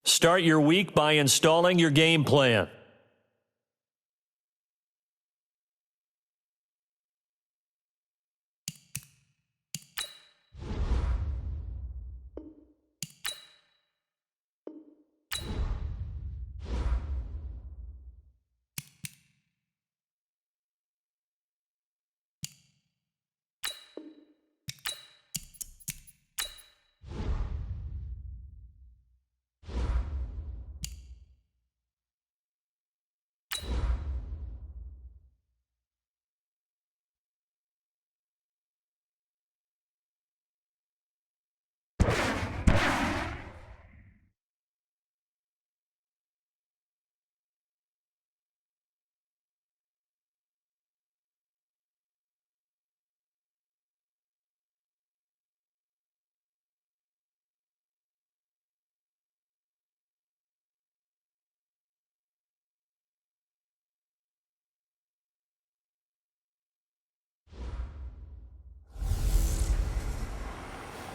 Start your week by installing your game plan.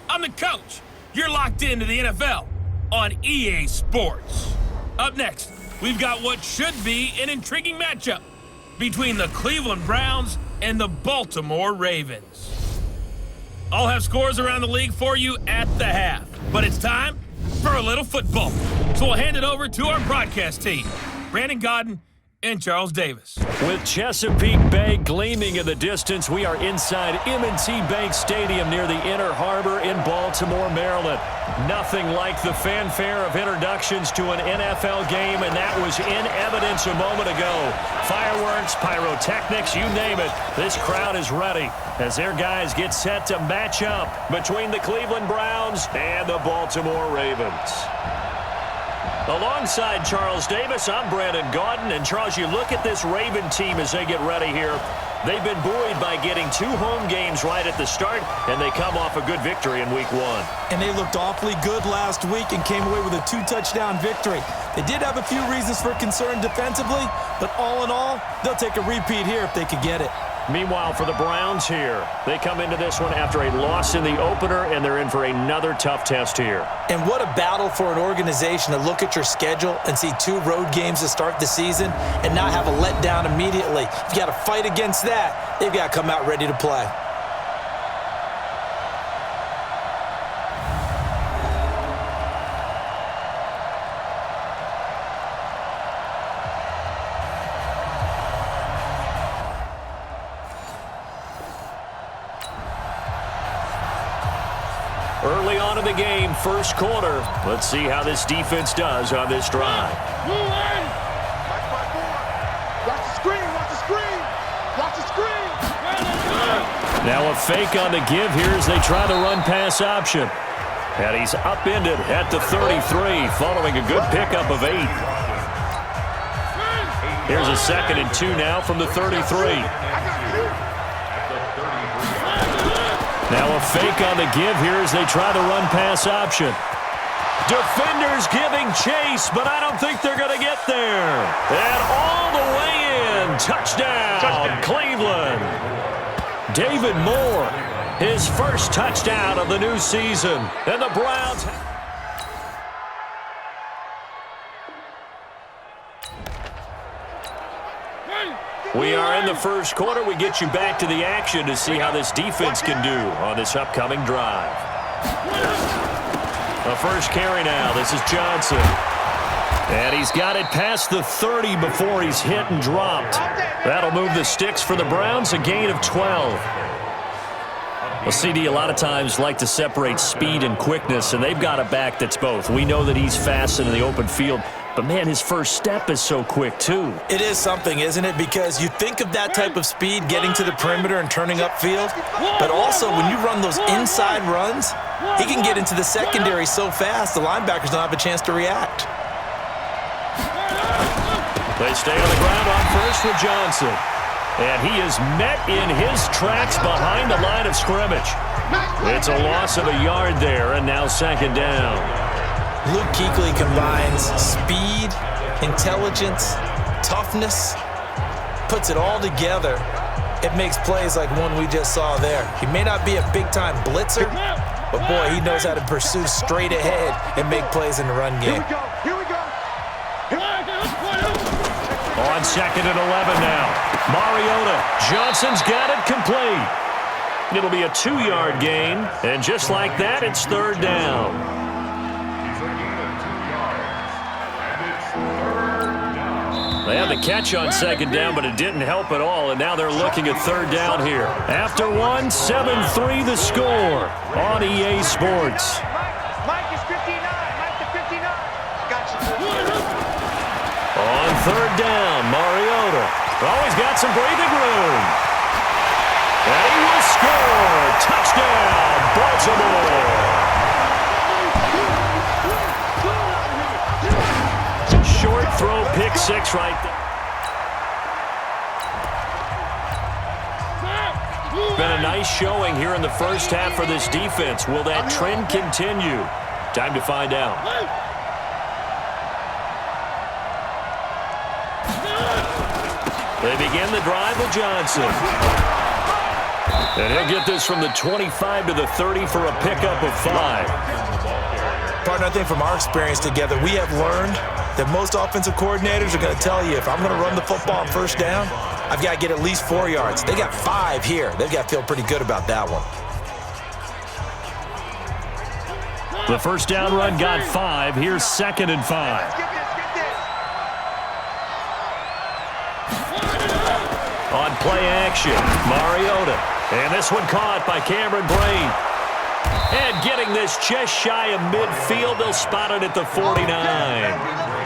I'm the coach. You're locked into the NFL on EA Sports. Up next, we've got what should be an intriguing matchup between the Cleveland Browns and the Baltimore Ravens. I'll have scores around the league for you at the half, but it's time for a little football. So we'll hand it over to our broadcast team, Brandon Godden and Charles Davis. With Chesapeake Bay gleaming in the distance, we are inside M&T Bank Stadium near the Inner Harbor in Baltimore, Maryland. Nothing like the fanfare of introductions to an NFL game, and that was in evidence a moment ago. Fireworks, pyrotechnics, you name it. This crowd is ready as their guys get set to match up between the Cleveland Browns and the Baltimore Ravens. Alongside Charles Davis, I'm Brandon Godden. And Charles, you look at this Raven team as they get ready here. They've been buoyed by getting 2 home games right at the start, and they come off a good victory in Week 1. And they looked awfully good last week and came away with a 2-touchdown victory. They did have a few reasons for concern defensively, but all in all, they'll take a repeat here if they could get it. Meanwhile, for the Browns here, they come into this one after a loss in the opener, and they're in for another tough test here. And what a battle for an organization to look at your schedule and see 2 road games to start the season and not have a letdown immediately. You've got to fight against that. They've got to come out ready to play. Early on in the game, first quarter. Let's see how this defense does on this drive. Watch the screen, watch the screen, watch the screen. Now a fake on the give here as they try the run-pass option. And he's upended at the 33, following a good pickup of 8. Here's a 2nd and 2 now from the 33. Now a fake on the give here as they try the run-pass option. Defenders giving chase, but I don't think they're going to get there. And all the way in. Touchdown, Cleveland. David Moore, his first touchdown of the new season. And the Browns... We are in the first quarter. We get you back to the action to see how this defense can do on this upcoming drive. The first carry now. This is Johnson. And he's got it past the 30 before he's hit and dropped. That'll move the sticks for the Browns, a gain of 12. Well, CD, a lot of times like to separate speed and quickness, and they've got a back that's both. We know that he's fast in the open field, but, man, his first step is so quick, too. It is something, isn't it? Because you think of that type of speed getting to the perimeter and turning upfield, but also when you run those inside runs, he can get into the secondary so fast the linebackers don't have a chance to react. They stay on the ground on first with Johnson. And he is met in his tracks behind the line of scrimmage. It's a loss of a yard there, and now 2nd down. Luke Kuechly combines speed, intelligence, toughness, puts it all together. It makes plays like one we just saw there. He may not be a big-time blitzer, but, boy, he knows how to pursue straight ahead and make plays in the run game. Here On 2nd and 11 now. Mariota. Johnson's got it complete. It'll be a 2-yard gain. And just like that, it's 3rd down. They had the catch on 2nd down, but it didn't help at all, and now they're looking at 3rd down here. After 1, 7-3 the score on EA Sports. Mike is 59. Mike to 59. Gotcha. On 3rd down, Mariota. Oh, he's got some breathing room. And he will score. Touchdown, Baltimore. Short throw, pick 6 right there. Been a nice showing here in the first half for this defense. Will that trend continue? Time to find out. They begin the drive with Johnson. And he'll get this from the 25 to the 30 for a pickup of 5. Partner, I think from our experience together, we have learned that most offensive coordinators are going to tell you, if I'm going to run the football on 1st down, I've got to get at least 4 yards. They got 5 here. They've got to feel pretty good about that one. The 1st down run got 5. Here's 2nd and 5. On play action, Mariota. And this one caught by Cameron Brain. And getting this just shy of midfield, they'll spot it at the 49.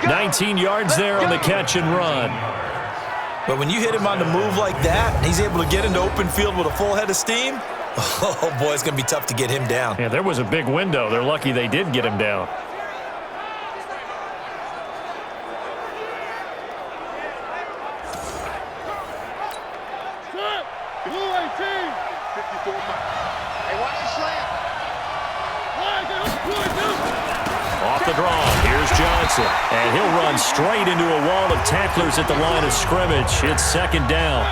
19 yards there on the catch and run. But when you hit him on the move like that, and he's able to get into open field with a full head of steam, oh boy, it's going to be tough to get him down. Yeah, there was a big window. They're lucky they did get him down. Off the draw, here's Johnson. And he'll run straight into a wall of tacklers at the line of scrimmage. It's 2nd down.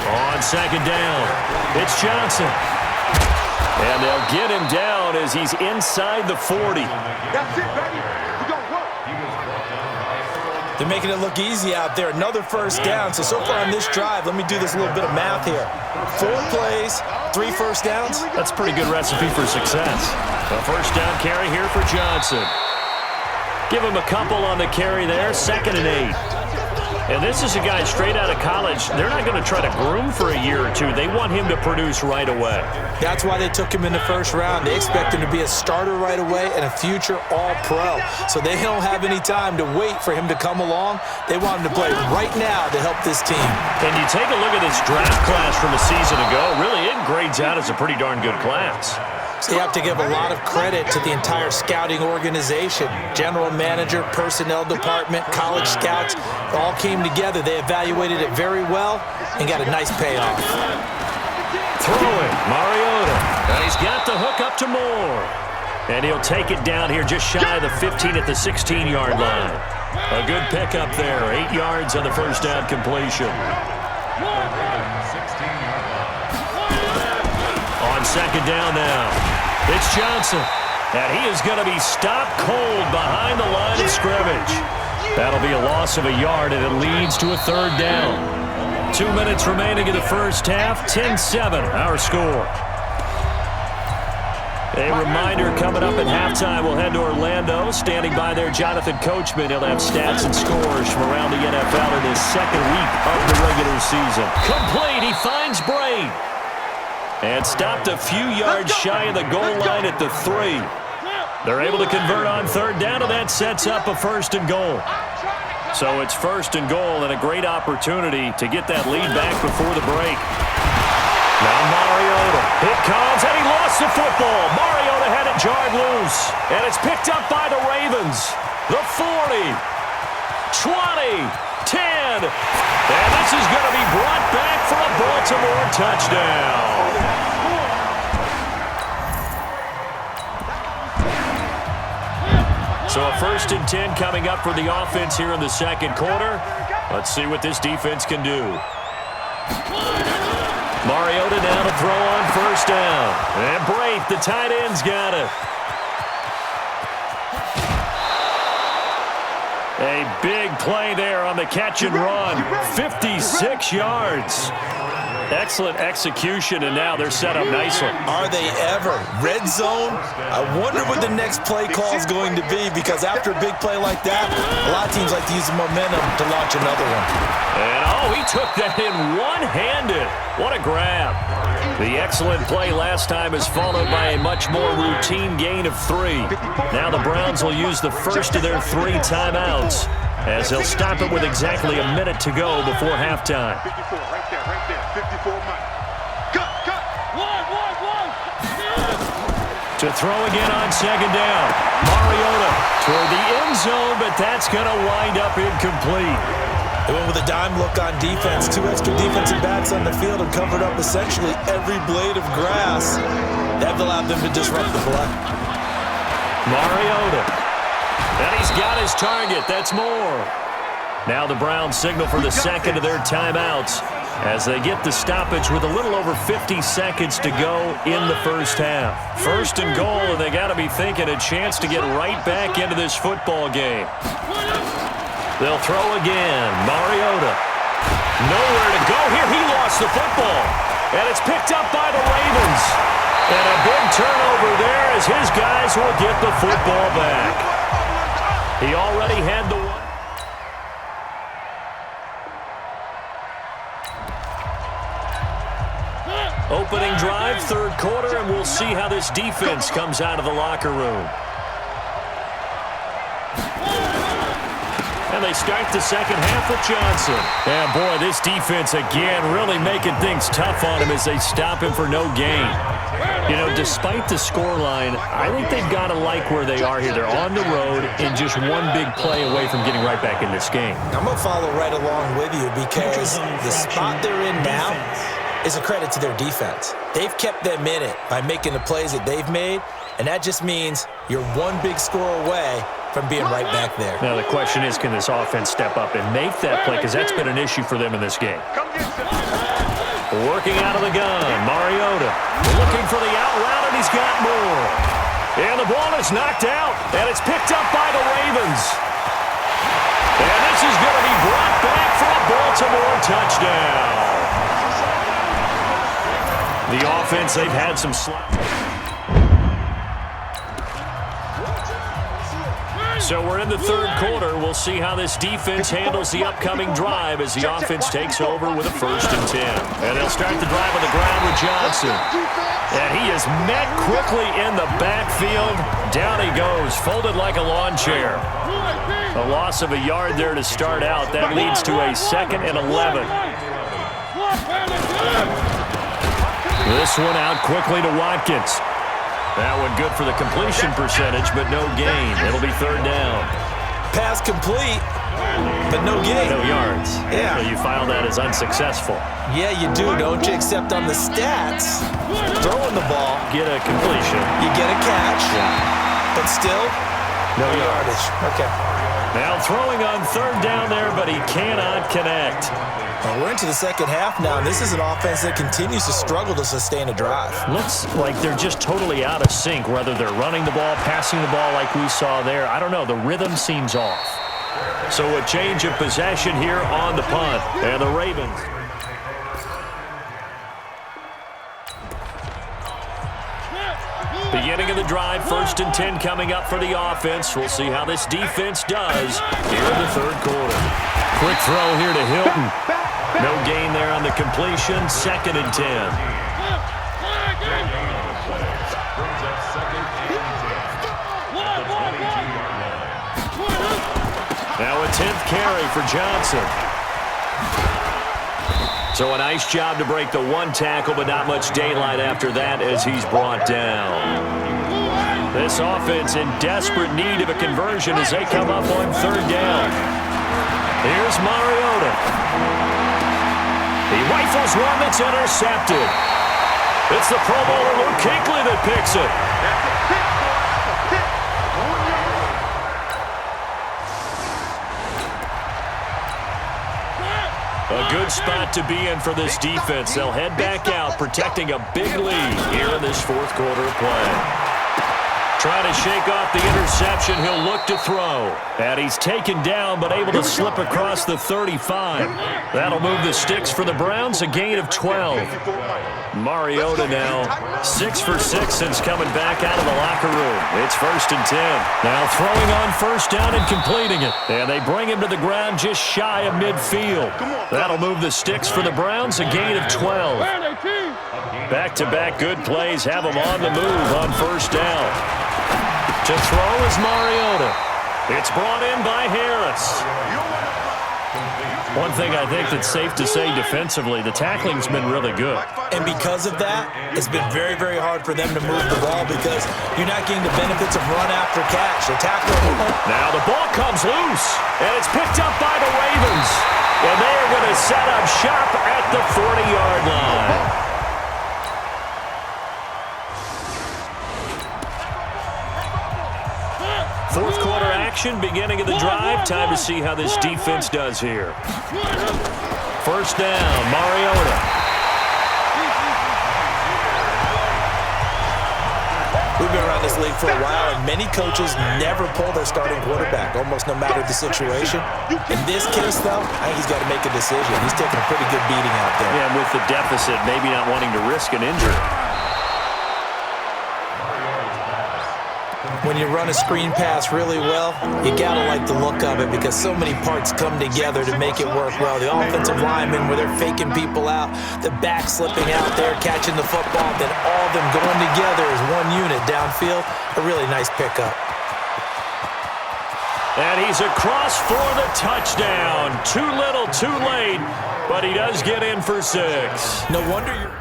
On 2nd down, it's Johnson. And they'll get him down as he's inside the 40. That's it, baby. We're going to work. They're making it look easy out there. Another 1st down. So far on this drive, let me do this little bit of math here. 4 plays, 3 1st downs. That's a pretty good recipe for success. A 1st down carry here for Johnson. Give him a couple on the carry there. 2nd and 8. And this is a guy straight out of college. They're not going to try to groom for a year or 2. They want him to produce right away. That's why they took him in the 1st round. They expect him to be a starter right away and a future all-pro. So they don't have any time to wait for him to come along. They want him to play right now to help this team. And you take a look at this draft class from a season ago. Really, it grades out as a pretty darn good class. So you have to give a lot of credit to the entire scouting organization. General manager, personnel department, college scouts, all came together. They evaluated it very well and got a nice payoff. Throwing, Mariota. And he's got the hook up to Moore. And he'll take it down here just shy of the 15 at the 16-yard line. A good pickup there. 8 yards on the 1st down completion. On 2nd down now. It's Johnson. And he is going to be stopped cold behind the line of scrimmage. That'll be a loss of a yard, and it leads to a 3rd down. 2 minutes remaining in the first half. 10-7, our score. A reminder coming up at halftime, we'll head to Orlando. Standing by there, Jonathan Coachman. He'll have stats and scores from around the NFL in his 2nd week of the regular season. Complete, he finds Brain. And stopped a few yards shy of the goal line at the 3. They're able to convert on 3rd down, and that sets up a 1st and goal. So it's 1st and goal, and a great opportunity to get that lead back before the break. Now Mariota. It comes, and he lost the football. Mariota had it jarred loose, and it's picked up by the Ravens. The 40, 20, 10, and this is going to be brought back for a Baltimore touchdown. So a 1st and 10 coming up for the offense here in the 2nd quarter. Let's see what this defense can do. Mariota now to throw on 1st down. And Braith, the tight end's got it. A big play there on the catch and run. 56 yards. Excellent execution, and now they're set up nicely. Are they ever? Red zone? I wonder what the next play call is going to be, because after a big play like that, a lot of teams like to use the momentum to launch another one. And, oh, he took that in one-handed. What a grab. The excellent play last time is followed by a much more routine gain of 3. Now the Browns will use the first of their 3 timeouts, as they'll stop it with exactly a minute to go before halftime. 54, right there, 54 money. Cut. To throw again on second down. Mariota toward the end zone, but that's going to wind up incomplete. They went with a dime look on defense. 2 extra defensive backs on the field and covered up essentially every blade of grass. That allowed them to disrupt the play. Mariota. And he's got his target. That's more. Now the Browns signal for the second of their timeouts as they get the stoppage with a little over 50 seconds to go in the first half. First and goal, and they got to be thinking a chance to get right back into this football game. They'll throw again. Mariota. Nowhere to go here. He lost the football. And it's picked up by the Ravens. And a big turnover there as his guys will get the football back. He already had the one. Opening drive, third quarter, and we'll see how this defense comes out of the locker room. And they start the second half with Johnson. And boy, this defense again really making things tough on him as they stop him for no gain. You know, despite the scoreline, I think they've got to like where they are here. They're on the road and just one big play away from getting right back in this game. I'm going to follow right along with you, because the spot they're in now is a credit to their defense. They've kept them in it by making the plays that they've made, and that just means you're one big score away from being right back there. Now the question is, can this offense step up and make that play, because that's been an issue for them in this game. Working out of the gun, Mariota looking for the out route, and he's got more. And the ball is knocked out, and it's picked up by the Ravens. And this is going to be brought back for a Baltimore touchdown. The offense, they've had some slack. So we're in the third quarter. We'll see how this defense handles the upcoming drive as the offense takes over with a 1st and 10. And they'll start the drive on the ground with Johnson. And he is met quickly in the backfield. Down he goes, folded like a lawn chair. A loss of a yard there to start out. That leads to a 2nd and 11. This one out quickly to Watkins. That one good for the completion percentage, but no gain. It'll be 3rd down. Pass complete, but no gain. No yards. Yeah. So you file that as unsuccessful. Yeah, you do, don't you? Except on the stats, throwing the ball, Get a completion. you get a catch, but still, No yardage. Okay. Now throwing on 3rd down there, but he cannot connect. Well, we're into the second half now. This is an offense that continues to struggle to sustain a drive. Looks like they're just totally out of sync, whether they're running the ball, passing the ball like we saw there. I don't know. The rhythm seems off. So a change of possession here on the punt. And the Ravens. Beginning of the drive, 1st and 10 coming up for the offense. We'll see how this defense does here in the third quarter. Quick throw here to Hilton. No gain there on the completion. 2nd and 10. Now a 10th carry for Johnson. So a nice job to break the one tackle, but not much daylight after that as he's brought down. This offense in desperate need of a conversion as they come up on 3rd down. Here's Mariota. He rifles one that's intercepted. It's the Pro Bowler Luke Kuechly that picks it. A good spot to be in for this defense. They'll head back out, protecting a big lead here in this 4th quarter of play. Trying to shake off the interception. He'll look to throw. And he's taken down, but able to slip across the 35. That'll move the sticks for the Browns, a gain of 12. Mariota now 6 for 6 since coming back out of the locker room. It's 1st and 10. Now throwing on 1st down and completing it. And they bring him to the ground just shy of midfield. That'll move the sticks for the Browns, a gain of 12. Back-to-back good plays have him on the move on 1st down. To throw is Mariota. It's brought in by Harris. One thing I think that's safe to say defensively, the tackling's been really good. And because of that, it's been very, very hard for them to move the ball because you're not getting the benefits of run after catch. They're tackling. Now the ball comes loose, and it's picked up by the Ravens. And they are going to set up shop at the 40-yard line. Fourth quarter action, beginning of the drive. Time to see how this defense does here. 1st down, Mariota. We've been around this league for a while, and many coaches never pull their starting quarterback, almost no matter the situation. In this case, though, I think he's got to make a decision. He's taking a pretty good beating out there. Yeah, and with the deficit, maybe not wanting to risk an injury. When you run a screen pass really well, you gotta like the look of it because so many parts come together to make it work well. The offensive linemen, where they're faking people out, the back slipping out there, catching the football, then all of them going together as one unit downfield. A really nice pickup. And he's across for the touchdown. Too little, too late, but he does get in for 6. No wonder you're...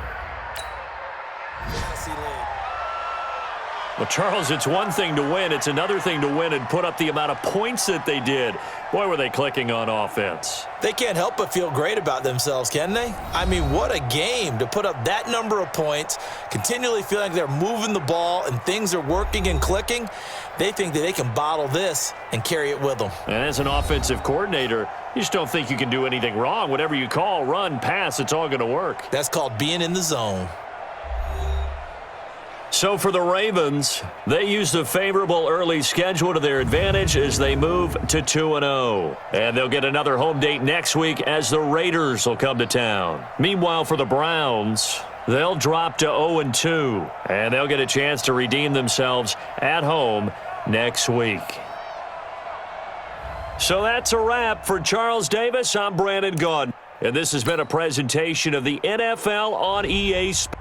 Well, Charles, it's one thing to win. It's another thing to win and put up the amount of points that they did. Boy, were they clicking on offense. They can't help but feel great about themselves, can they? I mean, what a game to put up that number of points, continually feeling like they're moving the ball and things are working and clicking. They think that they can bottle this and carry it with them. And as an offensive coordinator, you just don't think you can do anything wrong. Whatever you call, run, pass, it's all going to work. That's called being in the zone. So for the Ravens, they use the favorable early schedule to their advantage as they move to 2-0. And they'll get another home date next week as the Raiders will come to town. Meanwhile, for the Browns, they'll drop to 0-2. And they'll get a chance to redeem themselves at home next week. So that's a wrap for Charles Davis. I'm Brandon Gaudin. And this has been a presentation of the NFL on EA Sports.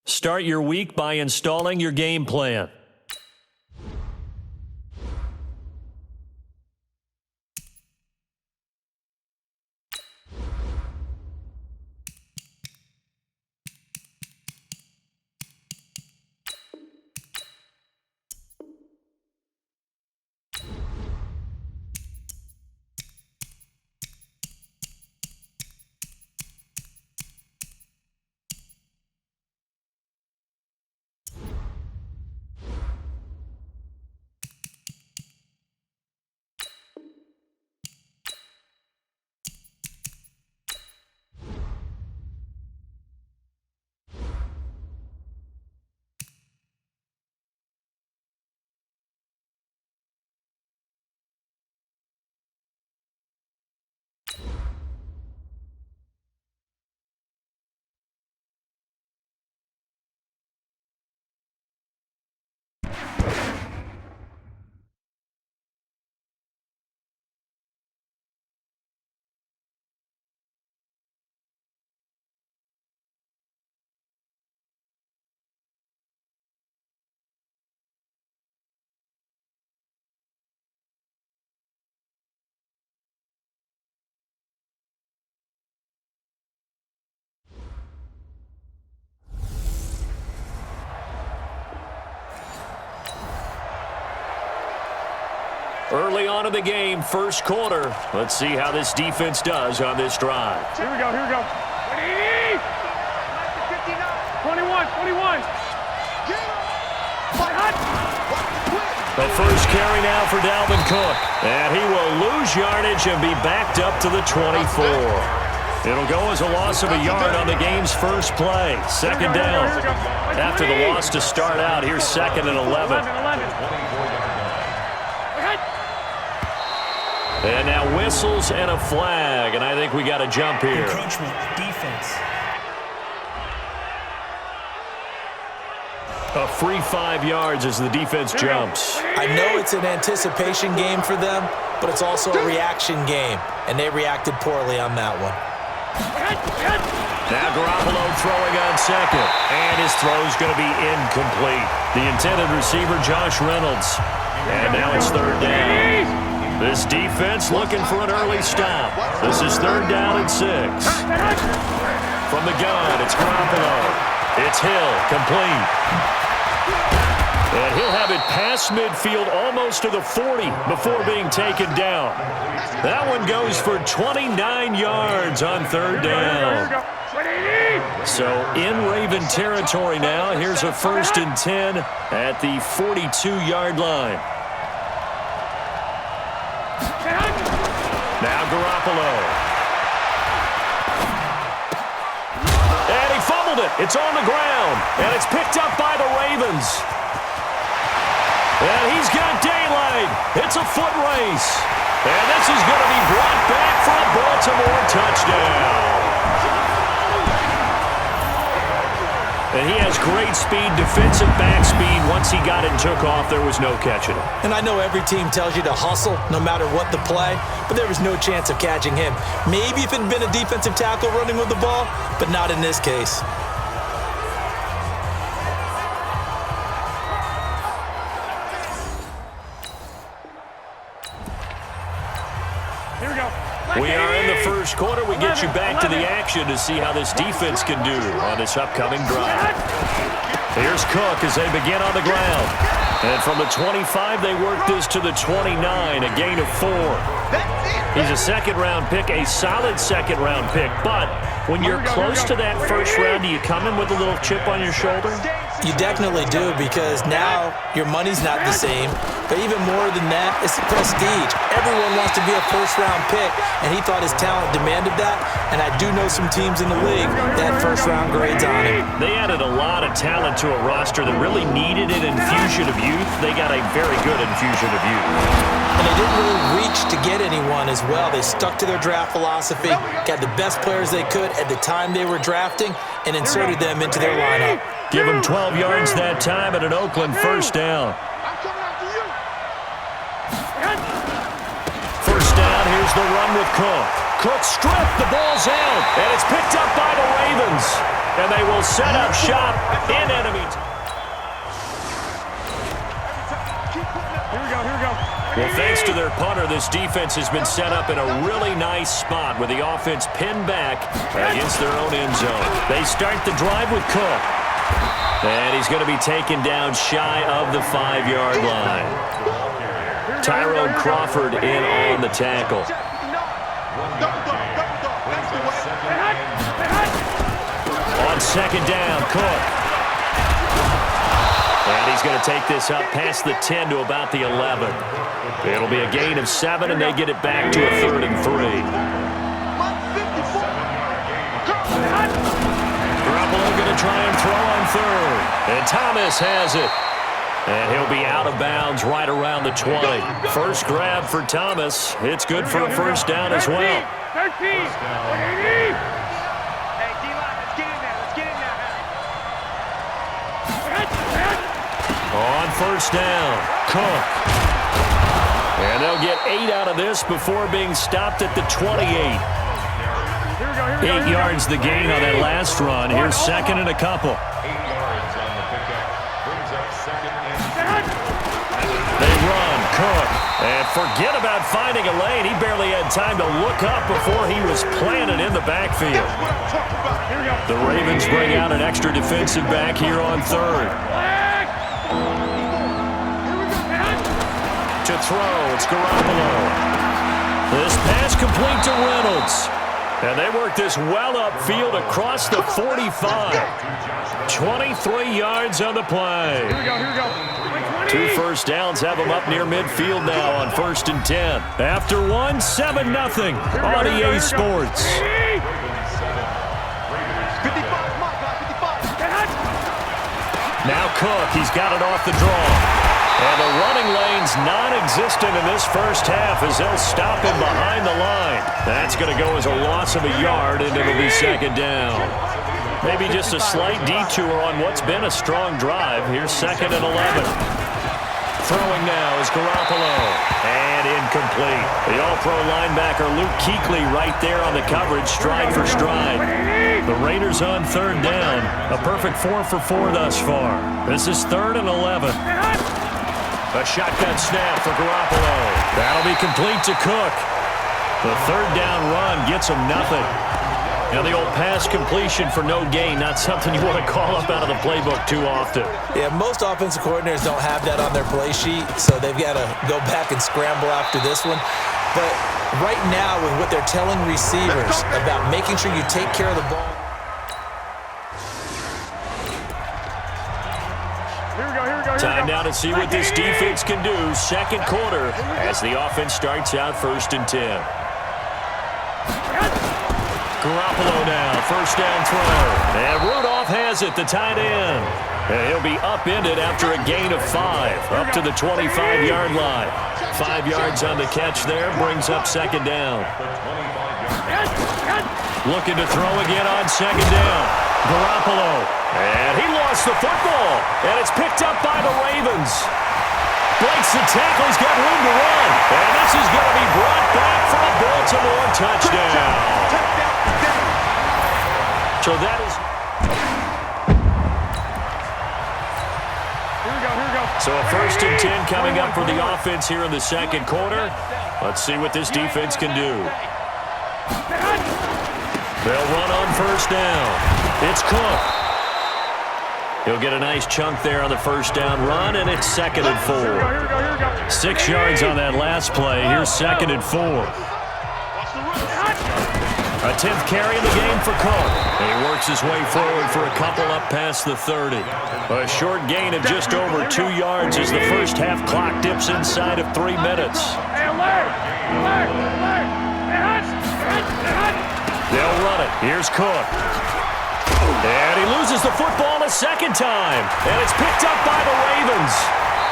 Start your week by installing your game plan. Early on in the game, first quarter. Let's see how this defense does on this drive. Here we go, here we go. 21, 21. The first carry now for Dalvin Cook. And he will lose yardage and be backed up to the 24. It'll go as a loss of a yard on the game's first play. Second down. After the loss to start out, here's 2nd and 11. And now whistles and a flag, and I think we got a jump here. Encroachment, defense. A free 5 yards as the defense jumps. I know it's an anticipation game for them, but it's also a reaction game, and they reacted poorly on that one. Now Garoppolo throwing on second, and his throw's going to be incomplete. The intended receiver, Josh Reynolds. And now it's 3rd down. This defense looking for an early stop. This is 3rd down and 6. From the gun, it's Garoppolo. It's Hill, complete. And he'll have it past midfield almost to the 40 before being taken down. That one goes for 29 yards on 3rd down. So in Raven territory now, here's a 1st and 10 at the 42-yard line. Now Garoppolo. And he fumbled it. It's on the ground. And it's picked up by the Ravens. And he's got daylight. It's a foot race. And this is going to be brought back for a Baltimore touchdown. And he has great speed, defensive back speed. Once he got it and took off, there was no catching him. And I know every team tells you to hustle no matter what the play, but there was no chance of catching him. Maybe if it had been a defensive tackle running with the ball, but not in this case. We are in the first quarter. We get you back to the action to see how this defense can do on this upcoming drive. Here's Cook as they begin on the ground. And from the 25, they work this to the 29, a gain of 4. He's a second-round pick, a solid second-round pick. But when you're close to that first round, do you come in with a little chip on your shoulder? You definitely do, because now your money's not the same. But even more than that, it's the prestige. Everyone wants to be a first-round pick, and he thought his talent demanded that. And I do know some teams in the league that first-round grades on him. They added a lot of talent to a roster that really needed an infusion of youth. They got a very good infusion of youth. And they didn't really reach to get anyone as well. They stuck to their draft philosophy, got the best players they could at the time they were drafting, and inserted them into their lineup. Give him 12 yards that time at an Oakland first down. First down, here's the run with Cook. Cook stripped, the ball's out, and it's picked up by the Ravens. And they will set up shop in enemy. Here we go, here we go. Well, thanks to their punter, this defense has been set up in a really nice spot with the offense pinned back against their own end zone. They start the drive with Cook. And he's going to be taken down shy of the 5-yard line. Tyrone Crawford in on the tackle. On second down, Cook. And he's going to take this up past the 10 to about the 11. It'll be a gain of 7, and they get it back to a 3rd and 3. Going to try and throw on 3rd. And Thomas has it. And he'll be out of bounds right around the 20. First grab for Thomas. It's good for a first down as well. 13. Hey, D-line, let's get in there. Let's get in there. On first down, Cook. And they'll get 8 out of this before being stopped at the 28. 8 yards the gain on that last run. Here's 2nd and a couple. 8 yards on the pickup. Brings up 2nd and 2. They run, Cook. And forget about finding a lane. He barely had time to look up before he was planted in the backfield. The Ravens bring out an extra defensive back here on 3rd. To throw, it's Garoppolo. This pass complete to Reynolds. And they work this well upfield across the 45. 23 yards on the play. Here we go, here we go. 2 first downs have them up near midfield now on 1st and 10. After one, 7-0 on EA Sports. Now Cook, he's got it off the draw. And the running lane's non-existent in this first half as they'll stop him behind the line. That's going to go as a loss of a yard, and it'll be 2nd down. Maybe just a slight detour on what's been a strong drive. Here's 2nd and 11. Throwing now is Garoppolo. And incomplete. The all-pro linebacker Luke Kuechly right there on the coverage, stride for stride. The Raiders on 3rd down. A perfect 4 for 4 thus far. This is 3rd and 11. A shotgun snap for Garoppolo. That'll be complete to Cook. The 3rd down run gets him nothing. Now the old pass completion for no gain, not something you want to call up out of the playbook too often. Yeah, most offensive coordinators don't have that on their play sheet, so they've got to go back and scramble after this one. But right now, with what they're telling receivers about making sure you take care of the ball. Time now to see what this defense can do. 2nd quarter as the offense starts out 1st and 10. Garoppolo now, 1st down throw. And Rudolph has it, the tight end. And he'll be upended after a gain of 5, up to the 25-yard line. 5 yards on the catch there, brings up 2nd down. Looking to throw again on 2nd down. Garoppolo. And he lost the football. And it's picked up by the Ravens. Breaks the tackle. He's got room to run. And this is going to be brought back for a Baltimore touchdown. So that is... Here we go. So a 1st and 10 coming up for the offense here in the 2nd quarter. Let's see what this defense can do. They'll run on 1st down. It's Cook. He'll get a nice chunk there on the 1st down run, and it's 2nd and 4. 6 yards on that last play. Here's 2nd and 4. A 10th carry in the game for Cook. And he works his way forward for a couple up past the 30. A short gain of just over 2 yards as the first half clock dips inside of 3 minutes. They'll run it. Here's Cook. And he loses the football a 2nd time. And it's picked up by the Ravens.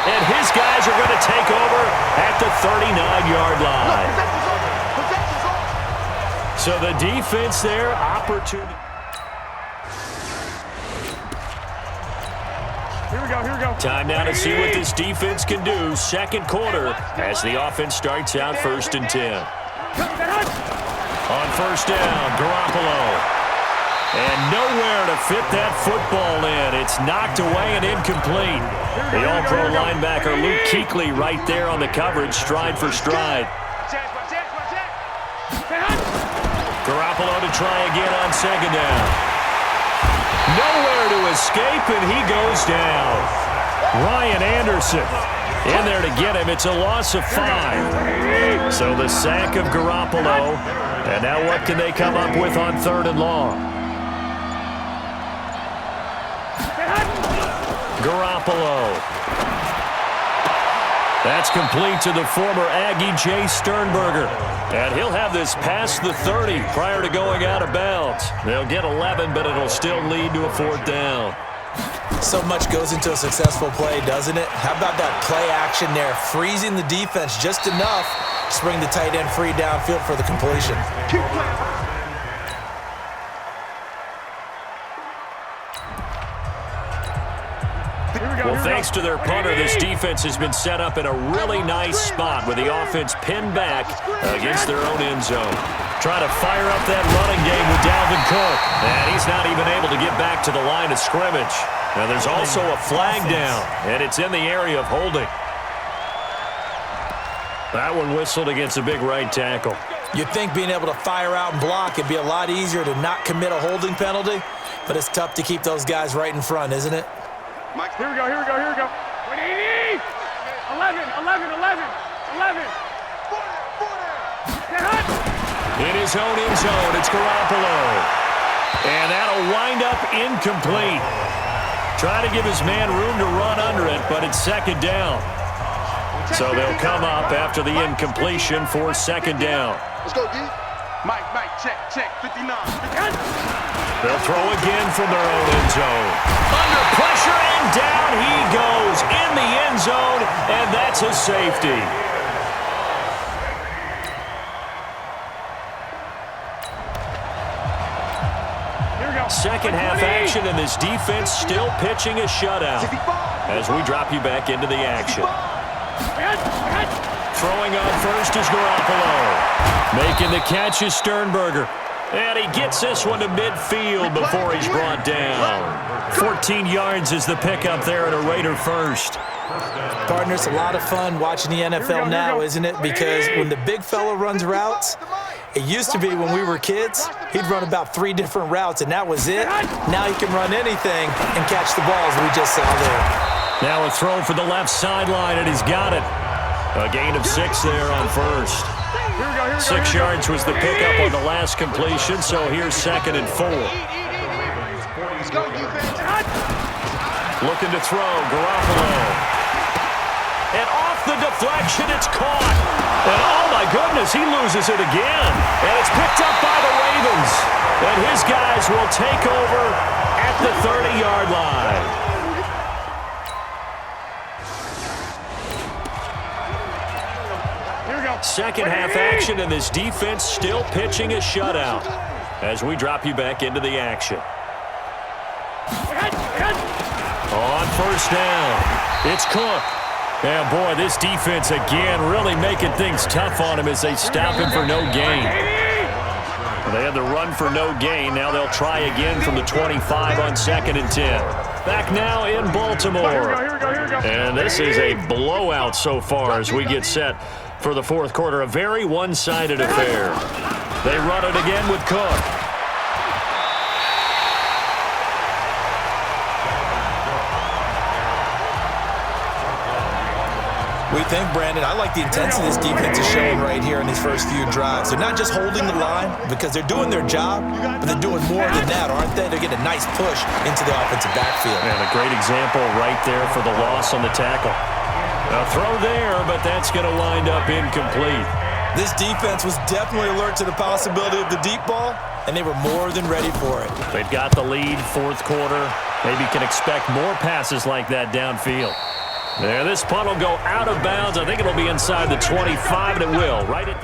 And his guys are going to take over at the 39-yard line. So the defense there, opportunity. Here we go. Time now to see what this defense can do. 2nd quarter as the offense starts out 1st and 10. On 1st down, Garoppolo. And nowhere to fit that football in. It's knocked away and incomplete. The all-pro linebacker Luke Kuechly right there on the coverage, stride for stride. Garoppolo to try again on 2nd down. Nowhere to escape, and he goes down. Ryan Anderson in there to get him. It's a loss of 5. So the sack of Garoppolo. And now what can they come up with on 3rd and long? Garoppolo. That's complete to the former Aggie Jay Sternberger. And he'll have this past the 30 prior to going out of bounds. They'll get 11, but it'll still lead to a 4th down. So much goes into a successful play, doesn't it? How about that play action there, freezing the defense just enough to bring the tight end free downfield for the completion. Well, thanks to their punter, this defense has been set up in a really nice spot with the offense pinned back against their own end zone. Trying to fire up that running game with Dalvin Cook. And he's not even able to get back to the line of scrimmage. Now, there's also a flag down, and it's in the area of holding. That one whistled against a big right tackle. You'd think being able to fire out and block it'd be a lot easier to not commit a holding penalty, but it's tough to keep those guys right in front, isn't it? Here we go. 180. In his own end zone, it's Garoppolo. And that'll wind up incomplete. Trying to give his man room to run under it, but it's second down. So they'll come up after the incompletion for second down. Let's go, D. Mike, check, 59. They'll throw again from their own end zone. Under pressure, and down he goes in the end zone, and that's a safety. Second half action, and this defense still pitching a shutout as we drop you back into the action. Throwing on first is Garoppolo. Making the catch is Sternberger. And he gets this one to midfield before he's brought down. 14 yards is the pickup there at a Raider first. Partner, it's a lot of fun watching the NFL now, isn't it? Because when the big fella runs routes, it used to be when we were kids, he'd run about 3 different routes, and that was it. Now he can run anything and catch the balls we just saw there. Now a throw for the left sideline, and he's got it. A gain of 6 there on first. 6 yards was the pickup on the last completion, so here's 2nd and 4. Looking to throw, Garoppolo. And off the deflection, it's caught. And oh my goodness, he loses it again. And it's picked up by the Ravens. And his guys will take over at the 30-yard line. Second half action, and this defense still pitching a shutout as we drop you back into the action. On first down, it's Cook. Yeah, boy, this defense again really making things tough on him as they stop him for no gain. They had the run for no gain. Now they'll try again from the 25 on 2nd and 10. Back now in Baltimore. And this is a blowout so far as we get set for the fourth quarter. A very one-sided affair. They run it again with Cook. We think, Brandon, I like the intensity this defense is showing right here in these first few drives. They're not just holding the line because they're doing their job, but they're doing more than that, aren't they? They're getting a nice push into the offensive backfield. And a great example right there for the loss on the tackle. A throw there, but that's going to wind up incomplete. This defense was definitely alert to the possibility of the deep ball, and they were more than ready for it. They've got the lead, fourth quarter. Maybe can expect more passes like that downfield. There, this punt will go out of bounds. I think it'll be inside the 25, and it will. Right at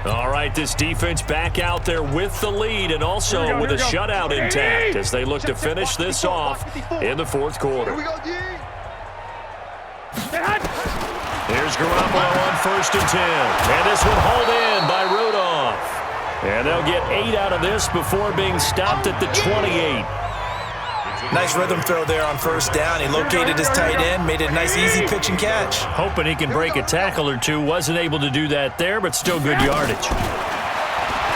all right, this defense back out there with the lead and also with a shutout intact as they look to finish this off in the fourth quarter. Here's Garoppolo on 1st and 10. And this one hauled in by Rudolph. And they'll get 8 out of this before being stopped at the 28. Nice rhythm throw there on first down. He located his tight end, made it a nice, easy pitch and catch. Hoping he can break a tackle or two. Wasn't able to do that there, but still good yardage.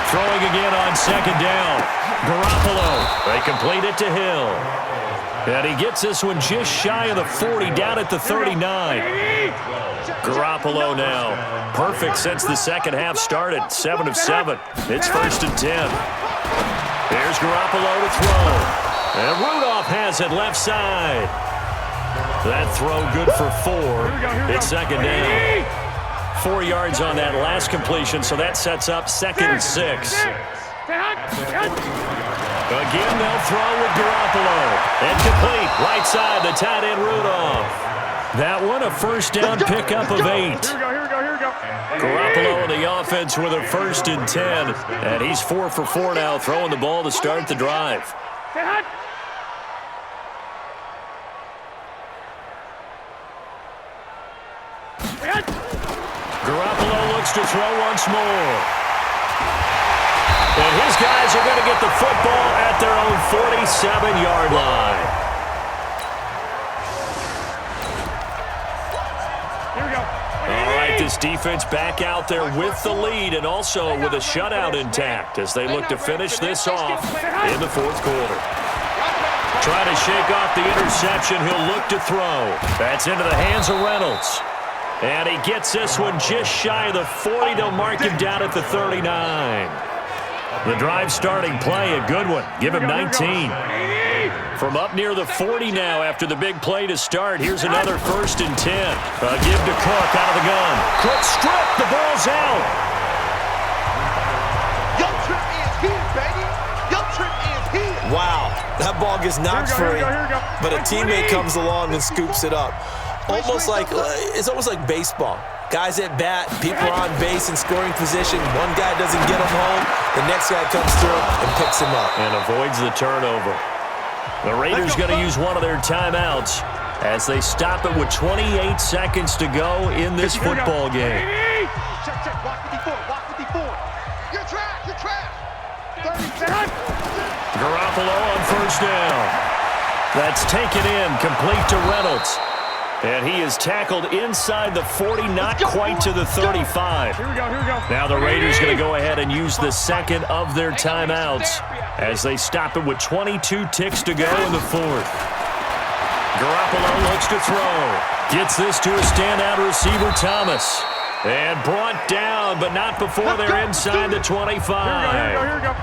Throwing again on 2nd down. Garoppolo. They complete it to Hill. And he gets this one just shy of the 40, down at the 39. Garoppolo now. Perfect since the second half started. 7 of 7. It's 1st and 10. There's Garoppolo to throw. And Rudolph has it left side. That throw good for 4. It's 2nd down. 4 yards on that last completion, so that sets up 2nd and 6. Again, they'll throw with Garoppolo. And complete. Right side, the tight end Rudolph. That one, a first down pickup of 8. Garoppolo in the offense with a 1st and 10. And he's 4 for 4 now, throwing the ball to start the drive. Garoppolo looks to throw once more. And his guys are going to get the football at their own 47-yard line. All right, this defense back out there with the lead and also with a shutout intact as they look to finish this off in the fourth quarter. Trying to shake off the interception. He'll look to throw. That's into the hands of Reynolds. And he gets this one just shy of the 40. They'll mark him down at the 39. The drive starting play, a good one. Give him 19. From up near the 40 now after the big play to start. Here's another 1st and 10. Give to Cook out of the gun. Cook stripped. The ball's out. Yo, Trip is here, baby. Yo, Trip is here. Wow, that ball gets knocked free, but a teammate comes along and scoops it up. It's almost like baseball. Guys at bat, people are on base in scoring position. One guy doesn't get him home, the next guy comes through and picks him up. And avoids the turnover. The Raiders going to use one of their timeouts as they stop it with 28 seconds to go in this football game. Check. Walk 54. You're trash. 30 Garoppolo on 1st down. That's taken in, complete to Reynolds. And he is tackled inside the 40, not quite to the 35. Here we go. Now the Raiders going to go ahead and use the second of their timeouts as they stop it with 22 ticks to go in the 4th. Garoppolo looks to throw. Gets this to a standout receiver, Thomas. And brought down, but not before they're inside the 25. Here we go.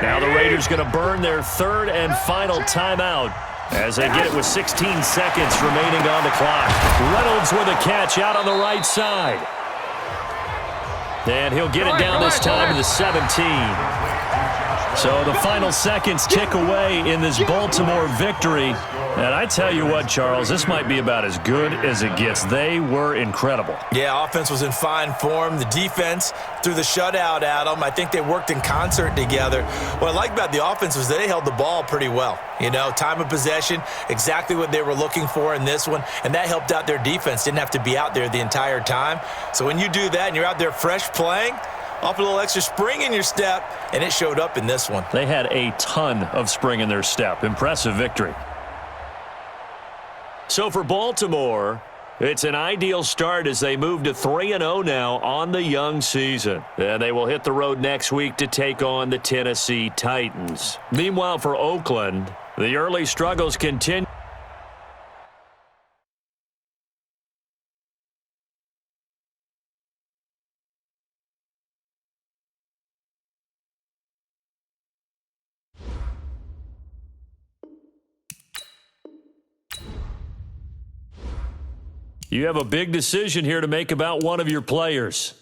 Now the Raiders going to burn their 3rd and final timeout as they get it with 16 seconds remaining on the clock. Reynolds with a catch out on the right side. And he'll get it down this time to the 17. So the final seconds tick away in this Baltimore victory. And I tell you what, Charles, this might be about as good as it gets. They were incredible. Yeah, offense was in fine form. The defense threw the shutout at them. I think they worked in concert together. What I like about the offense was they held the ball pretty well. You know, time of possession, exactly what they were looking for in this one, and that helped out their defense. Didn't have to be out there the entire time. So when you do that and you're out there fresh playing, off a little extra spring in your step, and it showed up in this one. They had a ton of spring in their step. Impressive victory. So for Baltimore, it's an ideal start as they move to 3-0 now on the young season. And they will hit the road next week to take on the Tennessee Titans. Meanwhile, for Oakland, the early struggles continue. You have a big decision here to make about one of your players.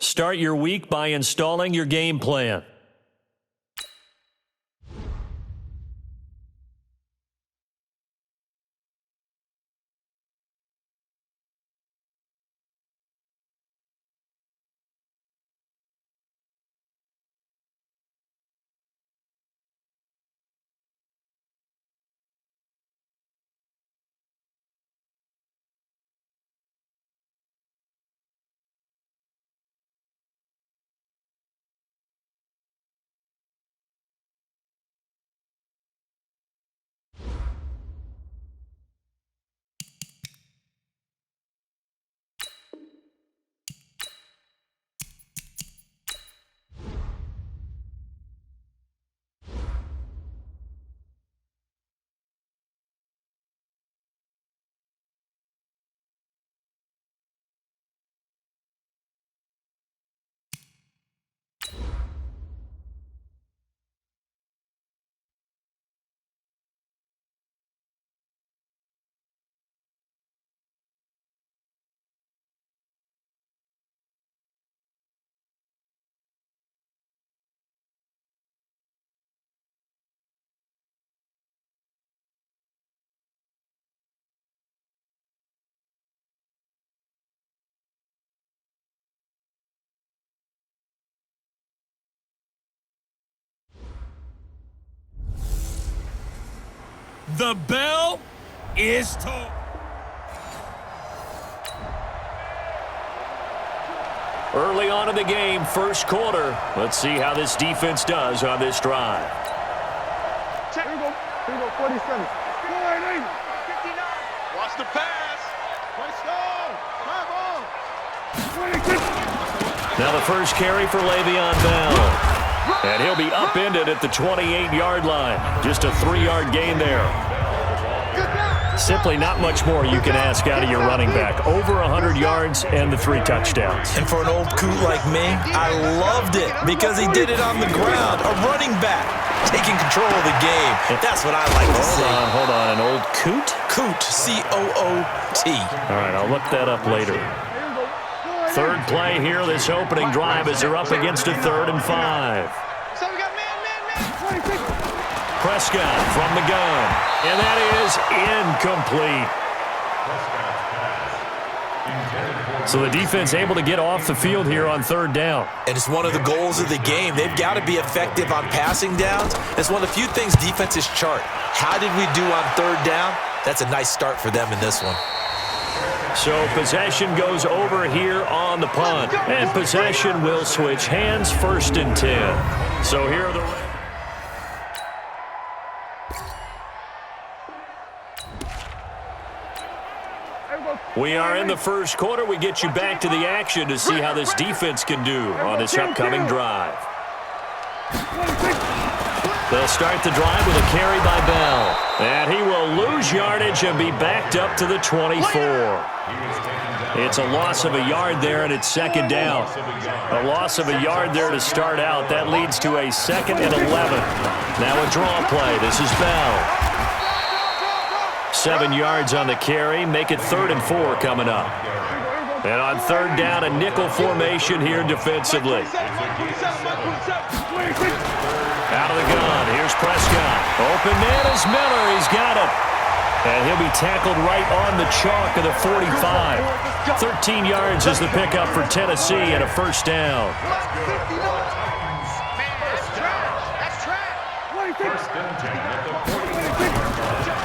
Start your week by installing your game plan. The bell is tolled. Early on in the game, first quarter. Let's see how this defense does on this drive. Here we go. 47. Go ahead, 59. Watch the pass. Let's go. Come on. 26. Now the first carry for Le'Veon Bell. And he'll be upended at the 28-yard line. Just a 3-yard gain there. Simply not much more you can ask out of your running back. Over 100 yards and the 3 touchdowns. And for an old coot like me, I loved it because he did it on the ground. A running back taking control of the game. That's what I like to see. Hold on. An old coot? Coot, C-O-O-T. All right, I'll look that up later. Third play here, this opening drive as they're up against a 3rd and 5. So we got man. 26. Prescott from the gun, and that is incomplete. So the defense able to get off the field here on 3rd down. And it's one of the goals of the game. They've got to be effective on passing downs. It's one of the few things defenses chart. How did we do on 3rd down? That's a nice start for them in this one. So possession goes over here on the punt, and possession will switch hands, 1st and 10. So here are the... We are in the first quarter. We get you back to the action to see how this defense can do on this upcoming drive. They'll start the drive with a carry by Bell. And he will lose yardage and be backed up to the 24. It's a loss of a yard there, and it's 2nd down. A loss of a yard there to start out. That leads to a 2nd and 11. Now a draw play. This is Bell. 7 yards on the carry. Make it 3rd and 4 coming up. And on 3rd down, a nickel formation here defensively. Out of the gun. Here's Prescott. Open man is Miller. He's got it. And he'll be tackled right on the chalk of the 45. 13 yards is the pickup for Tennessee and a 1st down.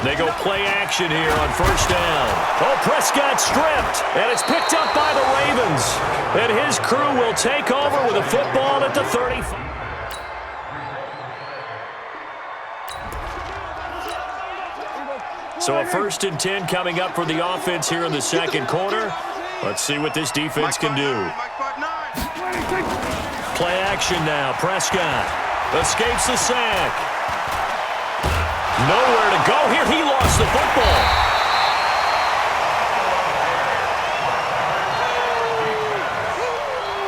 They go play action here on 1st down. Oh, Prescott stripped, and it's picked up by the Ravens. And his crew will take over with a football at the 35. So a 1st and 10 coming up for the offense here in the 2nd quarter. Let's see what this defense can do. Play action now. Prescott escapes the sack. Nowhere to go here. He lost the football.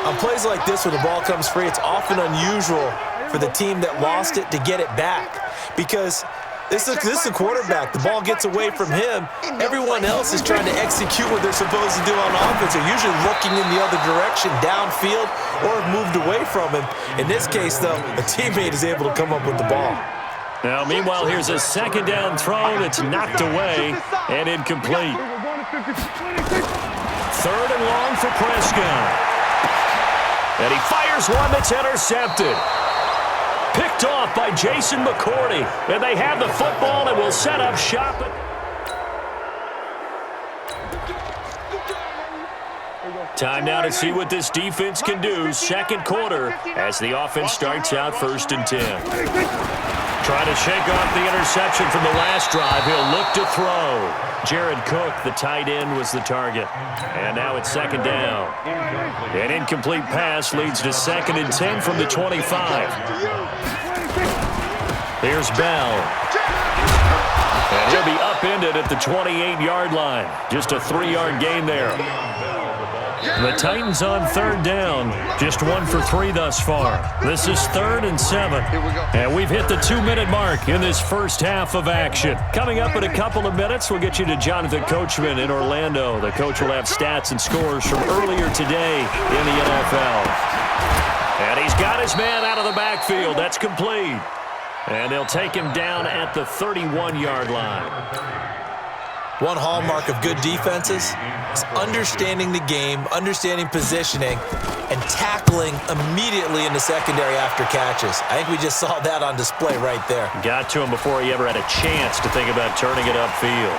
On plays like this where the ball comes free, it's often unusual for the team that lost it to get it back because this is a quarterback. The ball gets away from him. Everyone else is trying to execute what they're supposed to do on offense. They're usually looking in the other direction, downfield, or have moved away from him. In this case, though, a teammate is able to come up with the ball. Now, meanwhile, here's a 2nd down throw that's knocked away and incomplete. 3rd and long for Prescott. And he fires one that's intercepted. Picked off by Jason McCourty. And they have the football and will set up shop. Time now to see what this defense can do. 2nd quarter as the offense starts out 1st and 10. Trying to shake off the interception from the last drive. He'll look to throw. Jared Cook, the tight end, was the target. And now it's 2nd down. An incomplete pass leads to 2nd and 10 from the 25. Here's Bell. And he'll be upended at the 28-yard line. Just a 3-yard gain there. The Titans on 3rd down. Just 1 for 3 thus far. This is 3rd and 7. And we've hit the 2-minute mark in this first half of action. Coming up in a couple of minutes, we'll get you to Jonathan Coachman in Orlando. The coach will have stats and scores from earlier today in the NFL. And he's got his man out of the backfield. That's complete. And they'll take him down at the 31-yard line. One hallmark of good defenses is understanding the game, understanding positioning, and tackling immediately in the secondary after catches. I think we just saw that on display right there. Got to him before he ever had a chance to think about turning it upfield.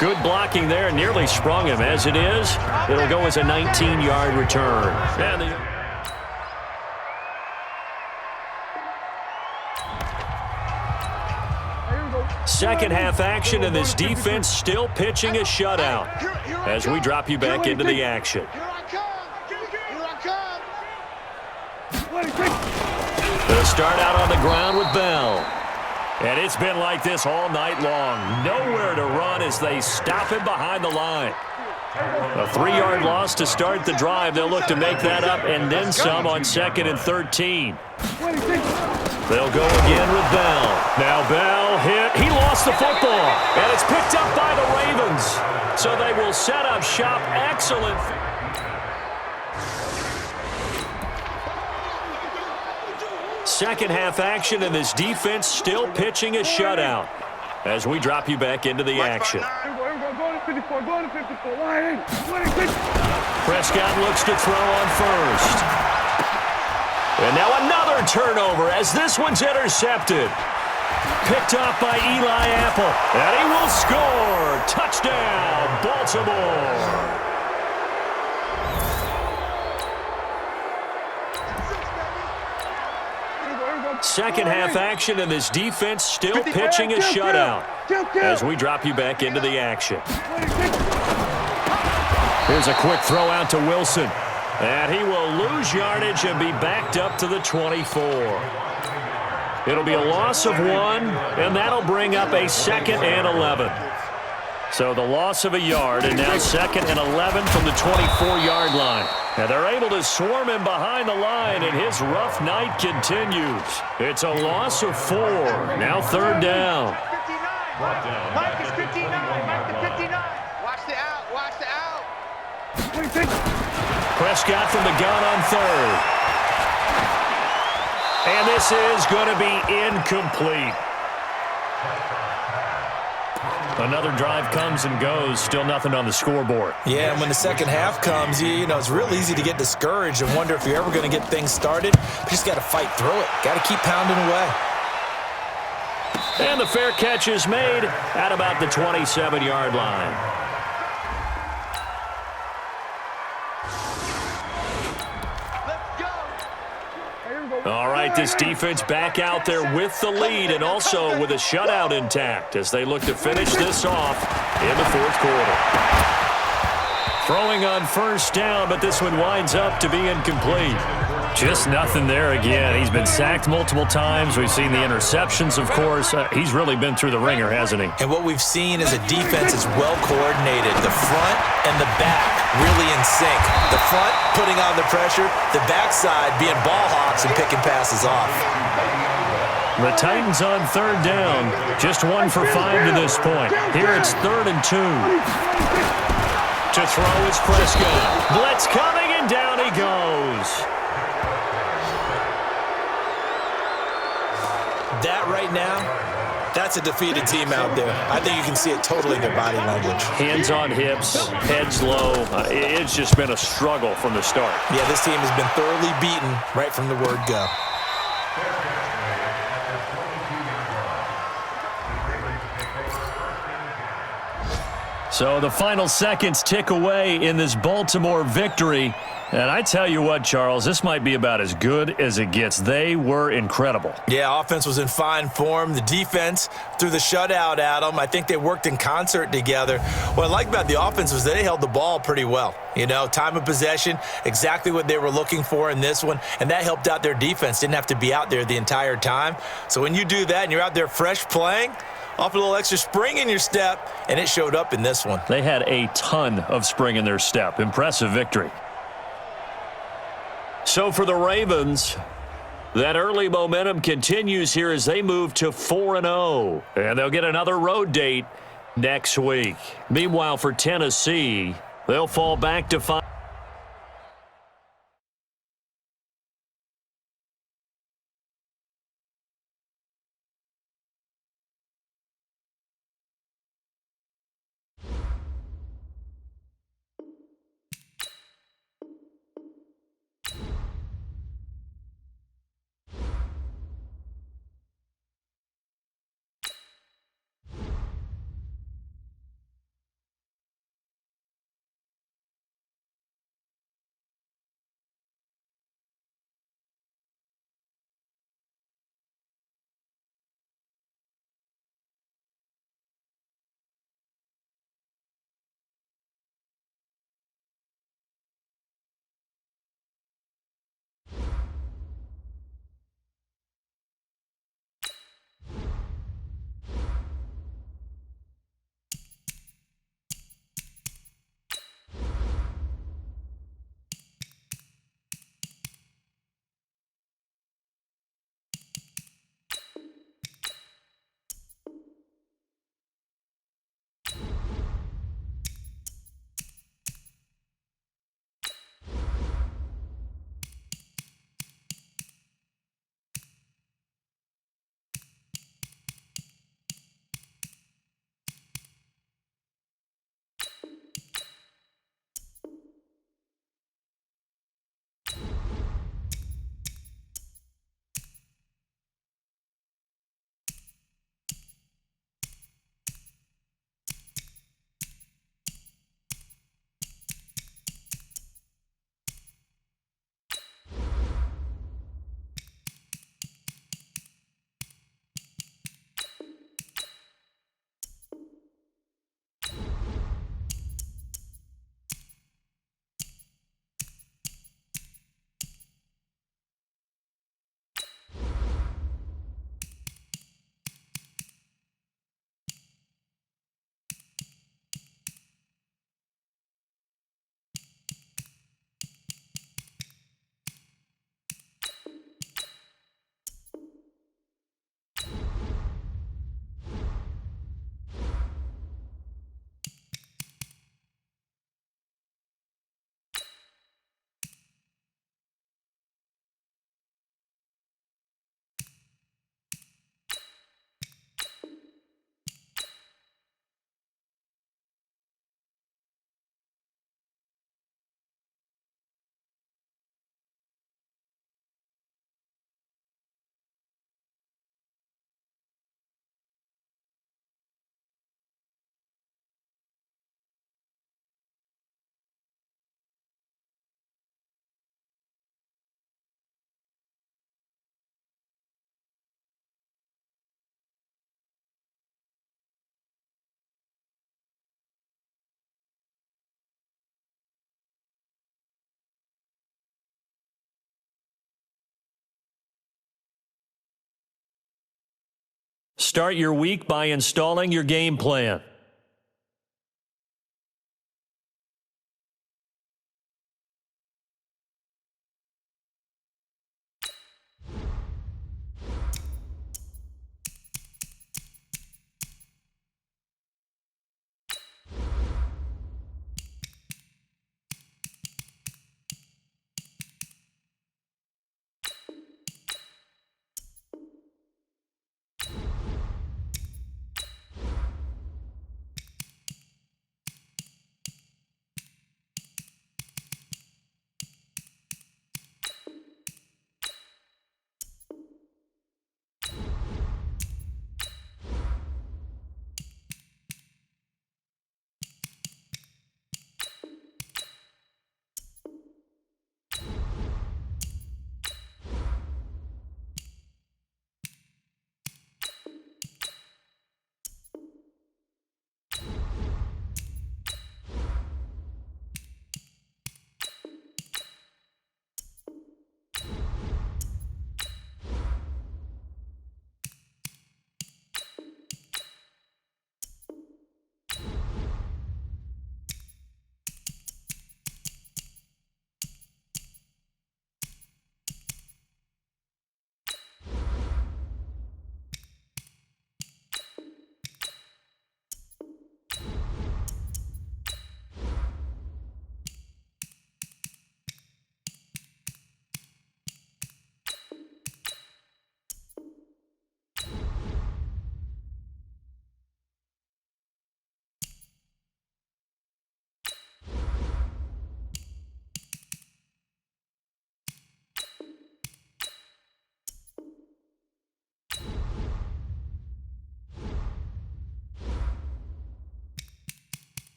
Good blocking there, nearly sprung him. As it is, it'll go as a 19-yard return. And the second half action, and this defense still pitching a shutout as we drop you back into the action. They'll start out on the ground with Bell. And it's been like this all night long. Nowhere to run as they stop him behind the line. A 3-yard loss to start the drive. They'll look to make that up and then some on 2nd and 13. They'll go again with Bell. Now Bell hit. He lost the football. And it's picked up by the Ravens. So they will set up shop. Excellent. Second half action, and this defense still pitching a shutout as we drop you back into the action. Prescott looks to throw on first. And now another turnover as this one's intercepted. Picked off by Eli Apple. And he will score. Touchdown, Baltimore. Second half action, and this defense still pitching a shutout as we drop you back into the action. Here's a quick throw out to Wilson. And he will lose yardage and be backed up to the 24. It'll be a loss of 1, and that'll bring up a 2nd and 11. So the loss of a yard, and now 2nd and 11 from the 24-yard line. And they're able to swarm him behind the line, and his rough night continues. It's a loss of 4. Now 3rd down. Mike is 59. Mike is 59. Watch the out. Watch the out. Prescott from the gun on 3rd. And this is going to be incomplete. Another drive comes and goes. Still nothing on the scoreboard. Yeah, and when the second half comes, you know, it's real easy to get discouraged and wonder if you're ever going to get things started. You just got to fight through it. Got to keep pounding away. And the fair catch is made at about the 27-yard line. All right, this defense back out there with the lead and also with a shutout intact as they look to finish this off in the 4th quarter. Throwing on 1st down, but this one winds up to be incomplete. Just nothing there again. He's been sacked multiple times. We've seen the interceptions, of course. He's really been through the ringer, hasn't he? And what we've seen is a defense is well coordinated. The front and the back really in sync. The front putting on the pressure, the backside being ball hawks and picking passes off. The Titans on 3rd down. Just 1 for 5 to this point. Here it's 3rd and 2. To throw is Prescott. Blitz coming, and down he goes. That right now, that's a defeated team out there. I think you can see it totally in their body language. Hands on hips, heads low. It's just been a struggle from the start. Yeah, this team has been thoroughly beaten right from the word go. So the final seconds tick away in this Baltimore victory. And I tell you what, Charles, this might be about as good as it gets. They were incredible. Yeah, offense was in fine form. The defense threw the shutout at them. I think they worked in concert together. What I like about the offense was they held the ball pretty well. You know, time of possession, exactly what they were looking for in this one, and that helped out their defense. Didn't have to be out there the entire time. So when you do that and you're out there fresh playing, off a little extra spring in your step, and it showed up in this one. They had a ton of spring in their step. Impressive victory. So for the Ravens, that early momentum continues here as they move to 4-0. And they'll get another road date next week. Meanwhile, for Tennessee, they'll fall back to 5. Start your week by installing your game plan.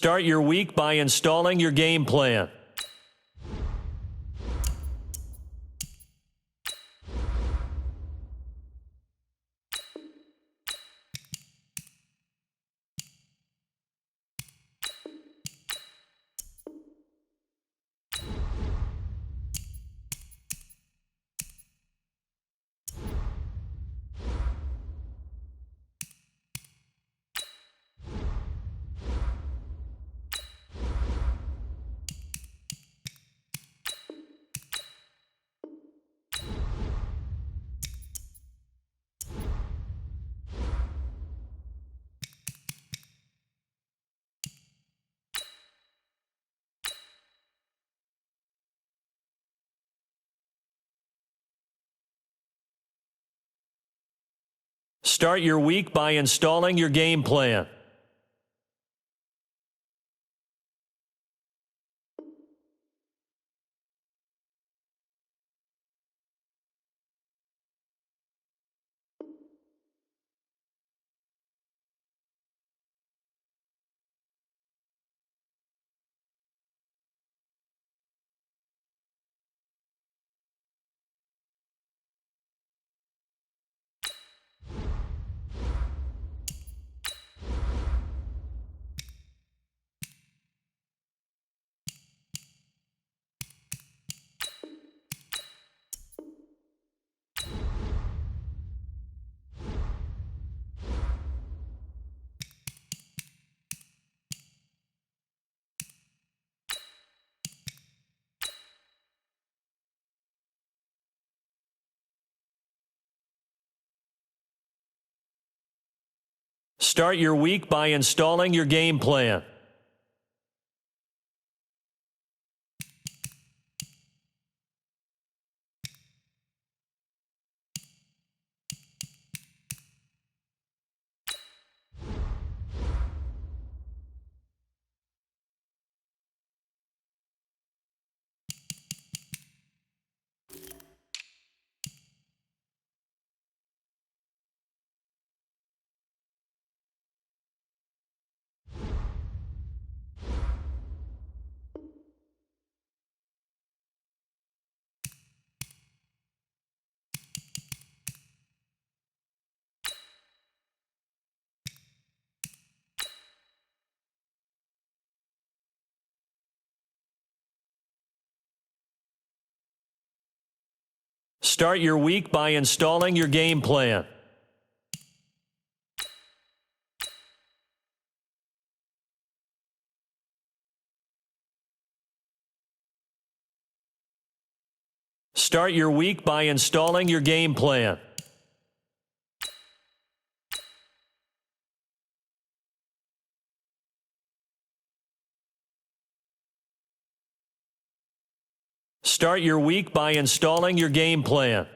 Start your week by installing your game plan. Start your week by installing your game plan. Start your week by installing your game plan. Start your week by installing your game plan. Start your week by installing your game plan. Start your week by installing your game plan.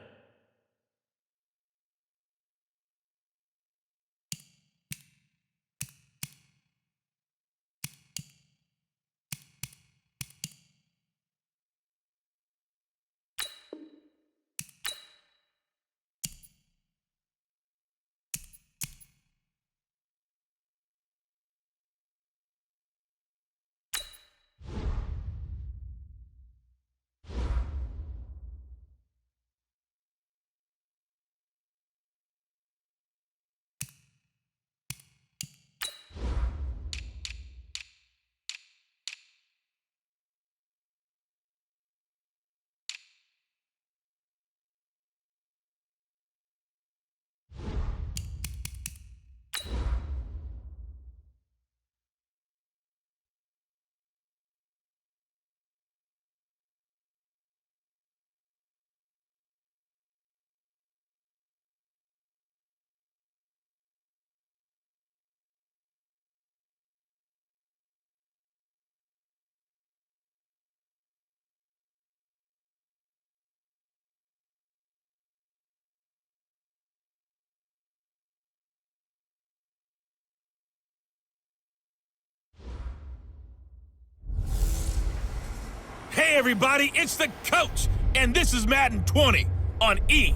Hey everybody, it's the coach, and this is Madden 20 on EA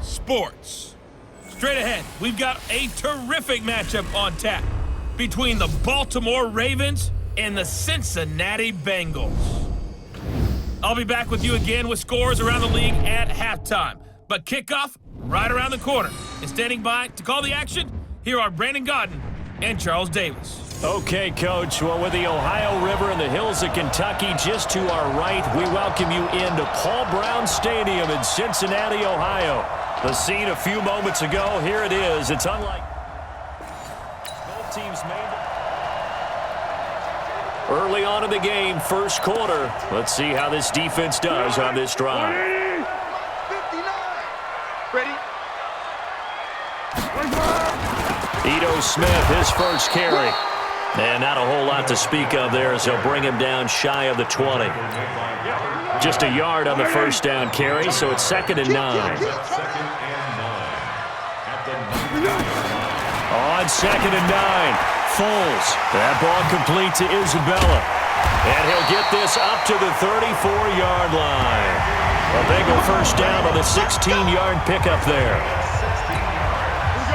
Sports. Straight ahead, we've got a terrific matchup on tap between the Baltimore Ravens and the Cincinnati Bengals. I'll be back with you again with scores around the league at halftime, but kickoff right around the corner. And standing by to call the action, here are Brandon Godden and Charles Davis. Okay, Coach. Well, with the Ohio River and the hills of Kentucky just to our right, we welcome you into Paul Brown Stadium in Cincinnati, Ohio. The scene a few moments ago, here it is. It's unlike both teams made it. Early on in the game, first quarter. Let's see how this defense does on this drive. 59. Ready? Ito Smith, his first carry. And not a whole lot to speak of there as they'll bring him down shy of the 20. Just a yard on the first down carry, so it's 2nd and 9. On 2nd and 9, Foles. That ball complete to Isabella. And he'll get this up to the 34-yard line. A Bengal first down on the 16-yard pickup there.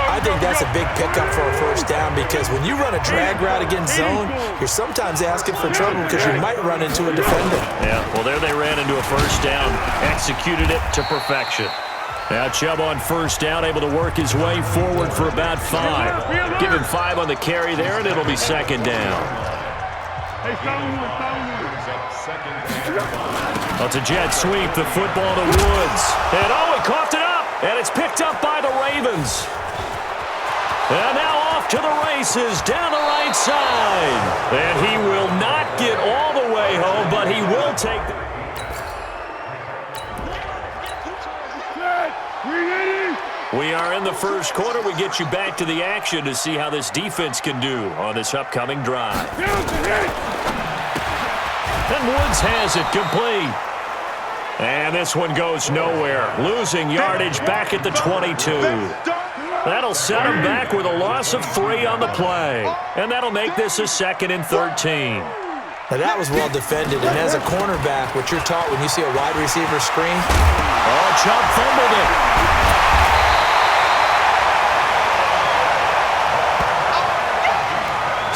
I think that's a big pickup for a first down because when you run a drag route against zone, you're sometimes asking for trouble because you might run into a defender. Yeah, well, there they ran into a first down, executed it to perfection. Now Chubb on first down, able to work his way forward for about 5. Give him 5 on the carry there, and it'll be 2nd down. Well, it's a jet sweep, the football to Woods. And he coughed it up, and it's picked up by the Ravens. And now off to the races down the right side. And he will not get all the way home, but he will take We are in the first quarter. We get you back to the action to see how this defense can do on this upcoming drive. And Woods has it complete. And this one goes nowhere. Losing yardage back at the 22. That'll set him back with a loss of 3 on the play. And that'll make this a 2nd and 13. Now that was well defended, and as a cornerback, what you're taught when you see a wide receiver screen. Oh, Chubb fumbled it.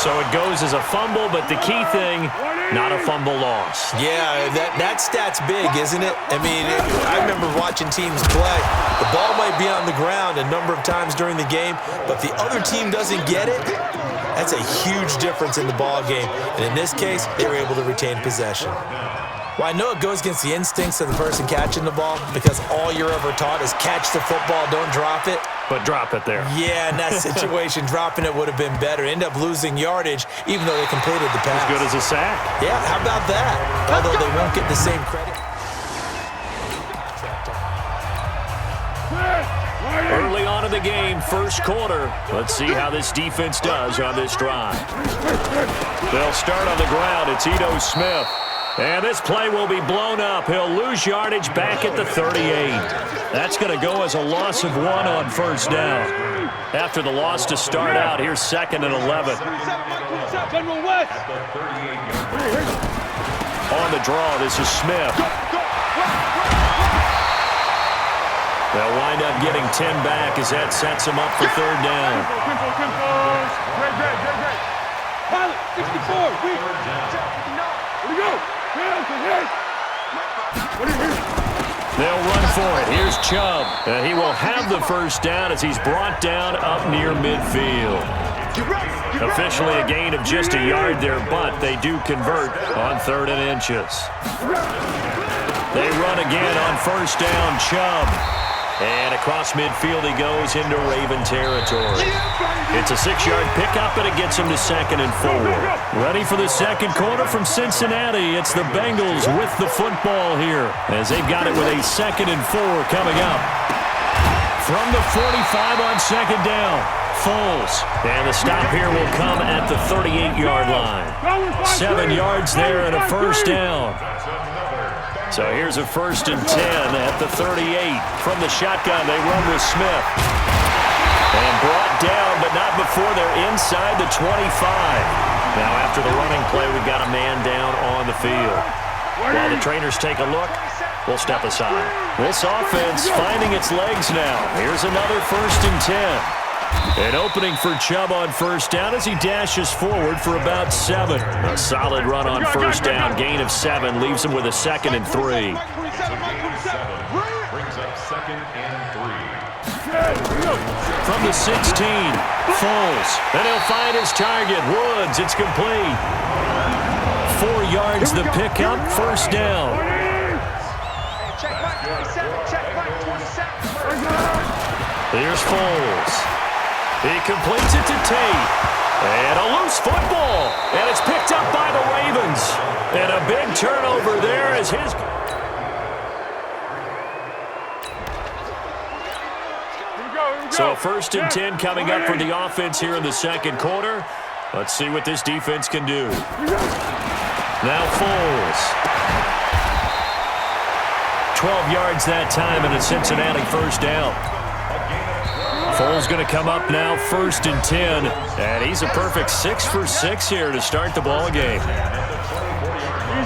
So it goes as a fumble, but the key thing, not a fumble loss. Yeah, that stat's big, isn't it? I mean, I remember watching teams play. The ball might be on the ground a number of times during the game, but the other team doesn't get it. That's a huge difference in the ball game. And in this case, they were able to retain possession. Well, I know it goes against the instincts of the person catching the ball because all you're ever taught is catch the football, don't drop it. But drop it there. Yeah, in that situation, dropping it would have been better. End up losing yardage, even though they completed the pass. As good as a sack. Yeah, how about that? Although they won't get the same credit. Early on in the game, first quarter. Let's see how this defense does on this drive. They'll start on the ground. It's Ito Smith. And this play will be blown up. He'll lose yardage back at the 38. That's going to go as a loss of 1 on first down. After the loss to start out, here's 2nd and 11. On the draw, this is Smith. They'll wind up getting 10 back as that sets them up for 3rd down. Pilot, 64, weak. Where'd he go? They'll run for it. Here's Chubb. He will have the first down as he's brought down up near midfield. Officially a gain of just a yard there, but they do convert on 3rd and inches. They run again on first down, Chubb. And across midfield he goes into Raven territory. It's a 6-yard pickup, and it gets him to 2nd and 4. Ready for the second quarter from Cincinnati. It's the Bengals with the football here as they've got it with a 2nd and 4 coming up. From the 45 on 2nd down, Foles. And the stop here will come at the 38-yard line. 7 yards there and a first down. So here's a 1st and 10 at the 38. From the shotgun, they run with Smith. And brought down, but not before they're inside the 25. Now after the running play, we've got a man down on the field. While the trainers take a look, we'll step aside. This offense finding its legs now. Here's another 1st and 10. An opening for Chubb on first down as he dashes forward for about 7. A solid run on first down, gain of 7, leaves him with a 2nd and 3. Brings up 2nd and 3. From the 16, Foles. And he'll find his target, Woods. It's complete. 4 yards the pickup, first down. Check back 27, check back 27. Here's Foles. He completes it to Tate. And a loose football. And it's picked up by the Ravens. And a big turnover there as his... So 1st and 10 coming up for the offense here in the second quarter. Let's see what this defense can do. Now Foles. 12 yards that time and a Cincinnati first down. Foles going to come up now 1st and 10. And he's a perfect 6 for 6 here to start the ball game.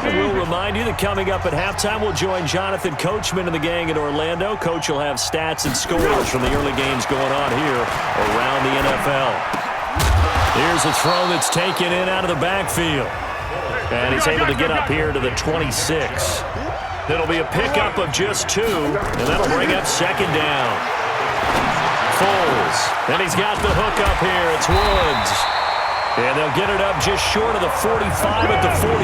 We'll remind you that coming up at halftime, we'll join Jonathan Coachman and the gang in Orlando. Coach will have stats and scores from the early games going on here around the NFL. Here's a throw that's taken in out of the backfield. And he's able to get up here to the 26. It'll be a pickup of just 2, and that'll bring up 2nd down. Foles, and he's got the hook up here. It's Woods. And they'll get it up just short of the 45 at the 44.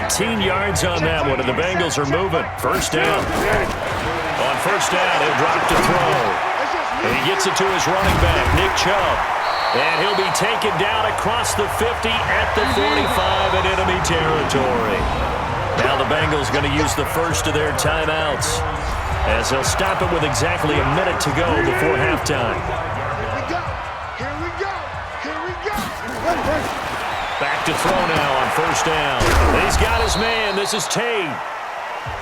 18 yards on that one, and the Bengals are moving. First down. On first down, he'll drop to throw. And he gets it to his running back, Nick Chubb. And he'll be taken down across the 50 at the 45 in enemy territory. Now the Bengals going to use the first of their timeouts as they'll stop it with exactly a minute to go before halftime. Back to throw now on first down. He's got his man. This is Tate.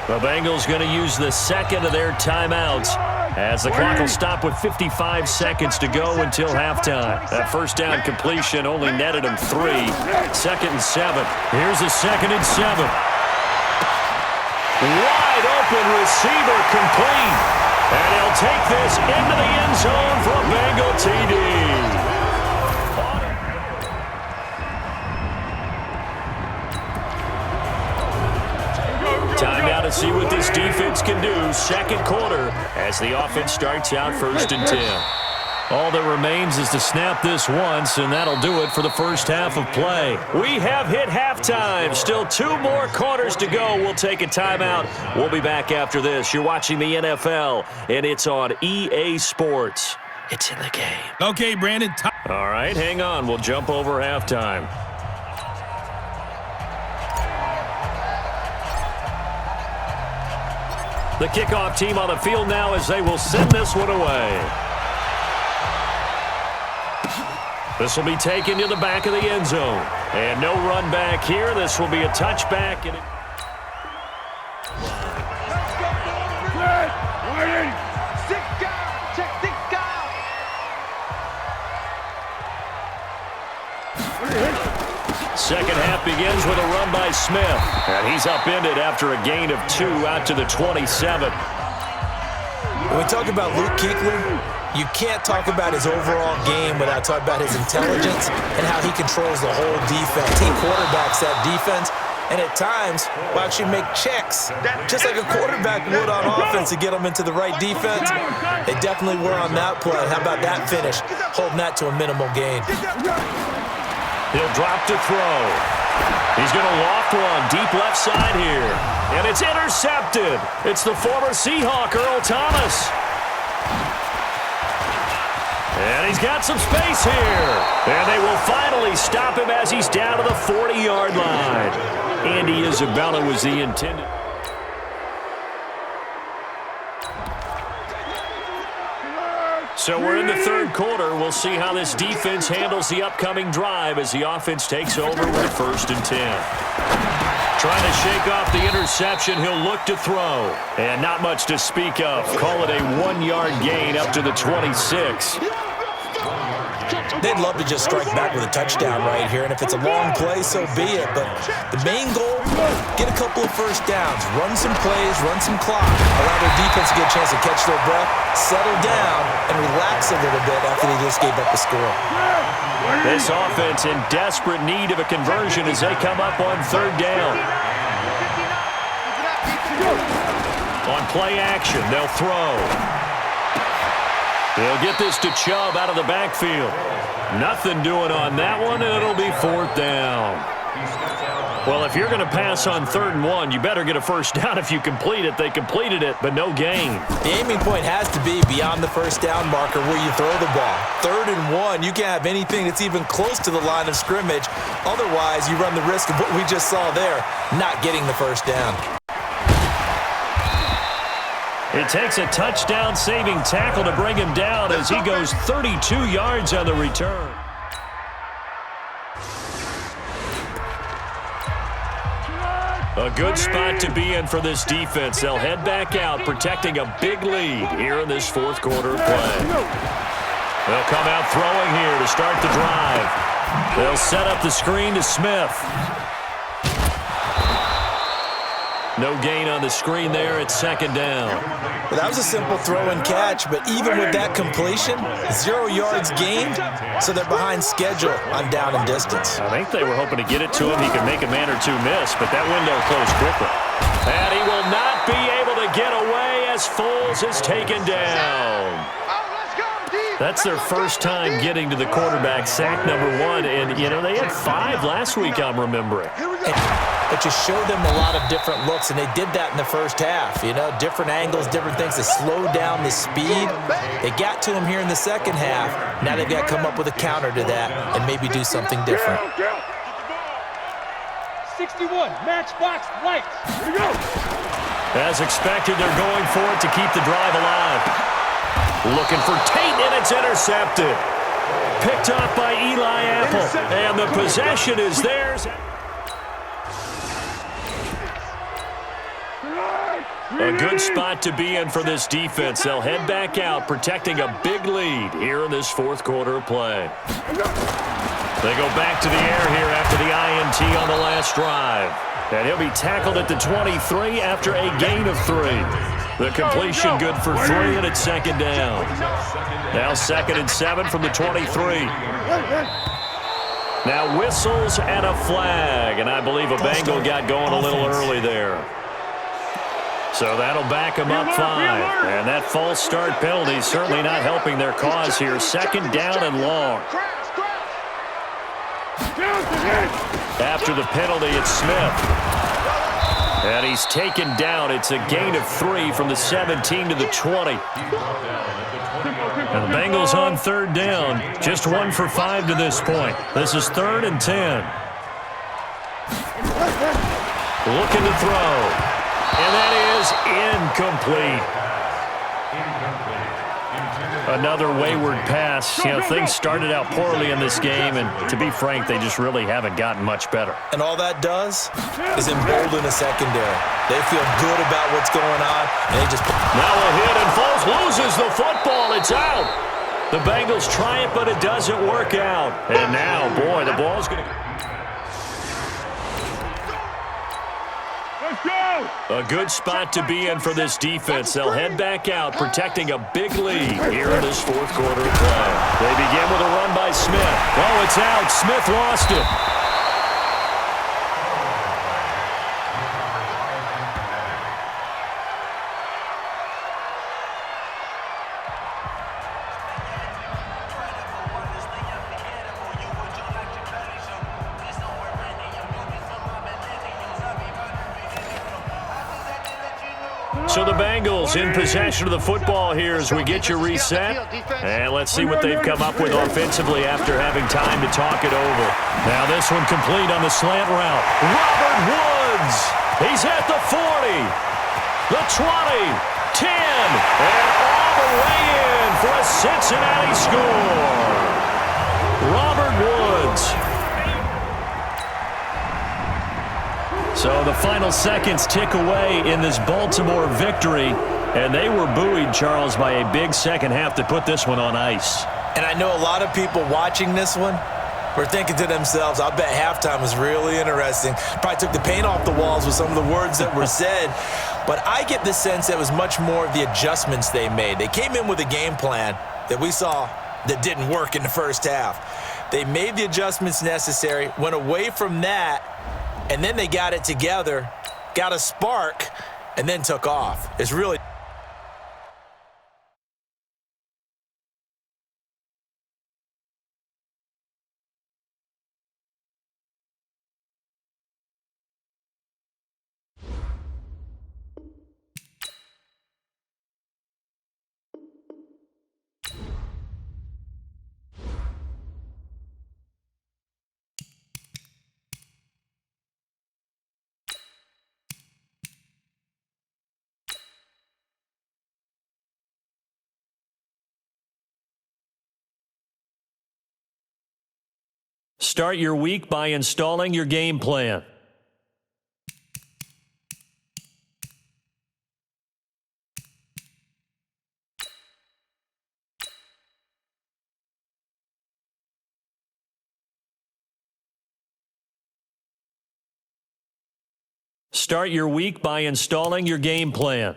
The Bengals going to use the second of their timeouts as the clock will stop with 55 seconds to go until halftime. That first down completion only netted him 3. 2nd and 7. Here's a 2nd and 7. Wide open receiver complete. And he'll take this into the end zone for a Bengal TD. Time now to see what this defense can do. Second quarter as the offense starts out 1st and 10. All that remains is to snap this once, and that'll do it for the first half of play. We have hit halftime. Still 2 more quarters to go. We'll take a timeout. We'll be back after this. You're watching the NFL, and it's on EA Sports. It's in the game. Okay, Brandon. All right, hang on. We'll jump over halftime. The kickoff team on the field now as they will send this one away. This will be taken to the back of the end zone. And no run back here. This will be a touchback. And second half begins with a run by Smith. And he's upended after a gain of 2 out to the 27. When we talk about Luke Kuechly, you can't talk about his overall game without talking about his intelligence and how he controls the whole defense. He quarterbacks that defense, and at times will actually make checks, just like a quarterback would on offense to get them into the right defense. They definitely were on that play. How about that finish, holding that to a minimal gain. He'll drop to throw. He's going to loft one deep left side here. And it's intercepted. It's the former Seahawk, Earl Thomas. And he's got some space here. And they will finally stop him as he's down to the 40-yard line. Andy Isabella was the intended. So we're in the third quarter. We'll see how this defense handles the upcoming drive as the offense takes over with 1st and 10. Trying to shake off the interception. He'll look to throw. And not much to speak of. Call it a 1-yard gain up to the 26. They'd love to just strike back with a touchdown right here, and if it's a long play, so be it. But the main goal, get a couple of first downs, run some plays, run some clock, allow their defense to get a chance to catch their breath, settle down, and relax a little bit after they just gave up the score. This offense in desperate need of a conversion as they come up on 3rd down. On play action, they'll throw. They'll get this to Chubb out of the backfield. Nothing doing on that one, and it'll be 4th down. Well, if you're going to pass on 3rd and 1, you better get a first down if you complete it. They completed it, but no gain. The aiming point has to be beyond the first down marker where you throw the ball. 3rd and 1, you can't have anything that's even close to the line of scrimmage. Otherwise, you run the risk of what we just saw there, not getting the first down. It takes a touchdown-saving tackle to bring him down as he goes 32 yards on the return. A good spot to be in for this defense. They'll head back out, protecting a big lead here in this 4th quarter of play. They'll come out throwing here to start the drive. They'll set up the screen to Smith. No gain on the screen there. It's 2nd down. Well, that was a simple throw and catch, but even with that completion, 0 yards gained, so they're behind schedule on down and distance. I think they were hoping to get it to him. He could make a man or two miss, but that window closed quickly. And he will not be able to get away as Foles is taken down. That's their first time getting to the quarterback, sack number 1. And, you know, they had 5 last week, I'm remembering. It just showed them a lot of different looks, and they did that in the first half. You know, different angles, different things to slow down the speed. They got to him here in the second half. Now they've got to come up with a counter to that and maybe do something different. 61, matchbox lights. Here we go. As expected, they're going for it to keep the drive alive. Looking for Tate, and it's intercepted. Picked off by Eli Apple, and the possession is theirs. A good spot to be in for this defense. They'll head back out, protecting a big lead here in this 4th quarter of play. They go back to the air here after the INT on the last drive. And he'll be tackled at the 23 after a gain of 3. The completion good for 3, and it's 2nd down. Now 2nd and 7 from the 23. Now whistles and a flag, and I believe a Bengal got going a little early there. So that'll back them up 5. And that false start penalty is certainly not helping their cause here. 2nd down and long. After the penalty, it's Smith. And he's taken down. It's a gain of 3 from the 17 to the 20. And the Bengals on 3rd down. Just 1 for 5 to this point. This is 3rd and 10. Looking to throw. And that is incomplete. Another wayward pass. You know, things started out poorly in this game, and to be frank, they just really haven't gotten much better. And all that does is embolden the secondary. They feel good about what's going on, and they just... Now a hit, and Foles loses the football. It's out. The Bengals try it, but it doesn't work out. And now, boy, the ball's going to... A good spot to be in for this defense. They'll head back out, protecting a big lead here in this 4th quarter of play. They begin with a run by Smith. Oh, it's out. Smith lost it. So the Bengals in possession of the football here as we get you reset. And let's see what they've come up with offensively after having time to talk it over. Now this one complete on the slant route. Robert Woods. He's at the 40, the 20, 10, and all the way in for a Cincinnati score. Robert Woods. So the final seconds tick away in this Baltimore victory, and they were buoyed, Charles, by a big second half that put this one on ice. And I know a lot of people watching this one were thinking to themselves, I bet halftime was really interesting. Probably took the paint off the walls with some of the words that were said. But I get the sense that it was much more of the adjustments they made. They came in with a game plan that we saw that didn't work in the first half. They made the adjustments necessary, went away from that, and then they got it together, got a spark, and then took off. It's really... Start your week by installing your game plan. Start your week by installing your game plan.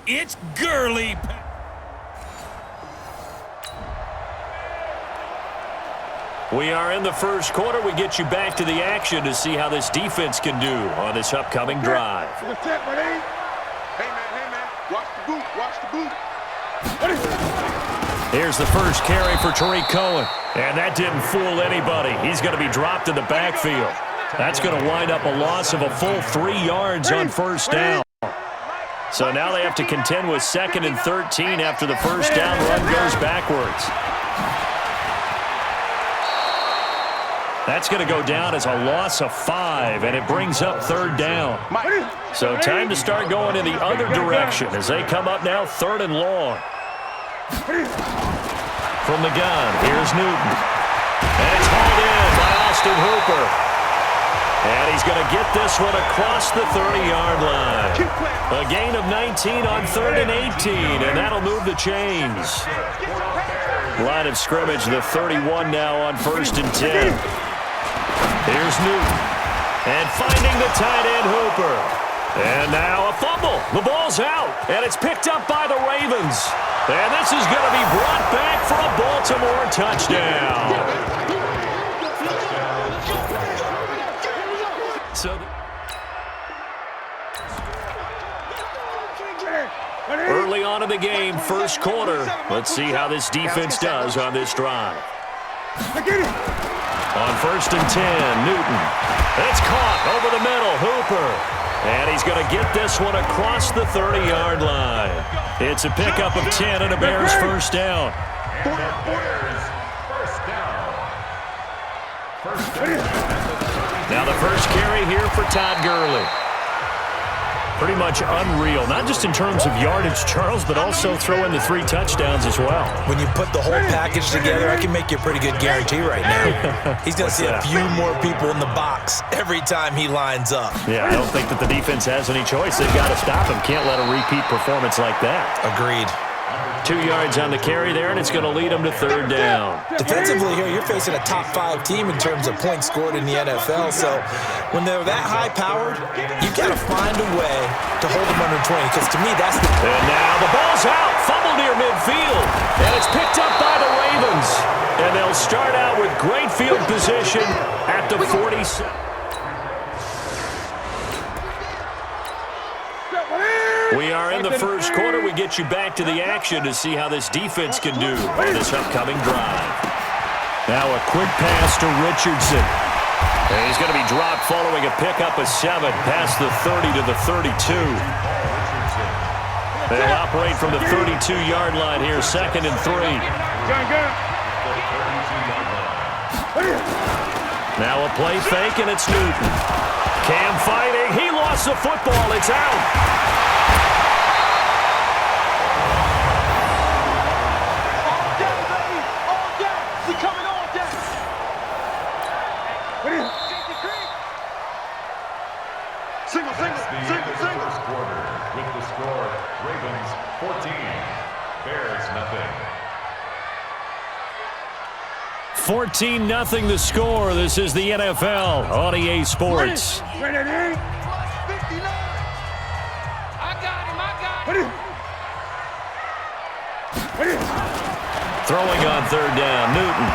It's Gurley. We are in the first quarter. We get you back to the action to see how this defense can do on this upcoming drive. Hey, man, watch the boot, watch the boot. Here's the first carry for Tariq Cohen. And that didn't fool anybody. He's going to be dropped in the backfield. That's going to wind up a loss of a full 3 yards on first down. So now they have to contend with 2nd and 13 after the first down run goes backwards. That's going to go down as a loss of 5, and it brings up 3rd down. So time to start going in the other direction as they come up now 3rd and long. From the gun, here's Newton. And it's hauled in by Austin Hooper. And he's going to get this one across the 30-yard line. A gain of 19 on 3rd and 18, and that'll move the chains. Line of scrimmage, the 31 now on 1st and 10. Here's Newton. And finding the tight end, Hooper. And now a fumble. The ball's out, and it's picked up by the Ravens. And this is going to be brought back for a Baltimore touchdown. Early on in the game, first quarter. Let's see how this defense does on this drive. On 1st and 10, Newton. It's caught over the middle, Hooper. And he's going to get this one across the 30-yard line. It's a pickup of 10 and a Bears first down. Now the first carry here for Todd Gurley. Pretty much unreal, not just in terms of yardage, Charles, but also throw in the 3 touchdowns as well. When you put the whole package together, I can make you a pretty good guarantee right now. He's going to see a few more people in the box every time he lines up. Yeah, I don't think that the defense has any choice. They've got to stop him. Can't let a repeat performance like that. Agreed. 2 yards on the carry there, and it's going to lead him to 3rd down. Defensively here, you're facing a top 5 team in terms of points scored in the NFL, so when they're that high-powered, you've got to find a way to hold them under 20, because to me, that's the... And now the ball's out, fumble near midfield, and it's picked up by the Ravens. And they'll start out with great field position at the 47. We are in the first quarter. We get you back to the action to see how this defense can do on this upcoming drive. Now a quick pass to Richardson. And he's going to be dropped following a pickup of 7 past the 30 to the 32. They'll operate from the 32-yard line here, 2nd and 3. Now a play fake, and it's Newton. Cam fighting. He lost the football. It's out. First quarter with the score, Ravens 14, Bears nothing. 14-0 the score. This is the NFL on EA Sports. I got him. Throwing on 3rd down, Newton.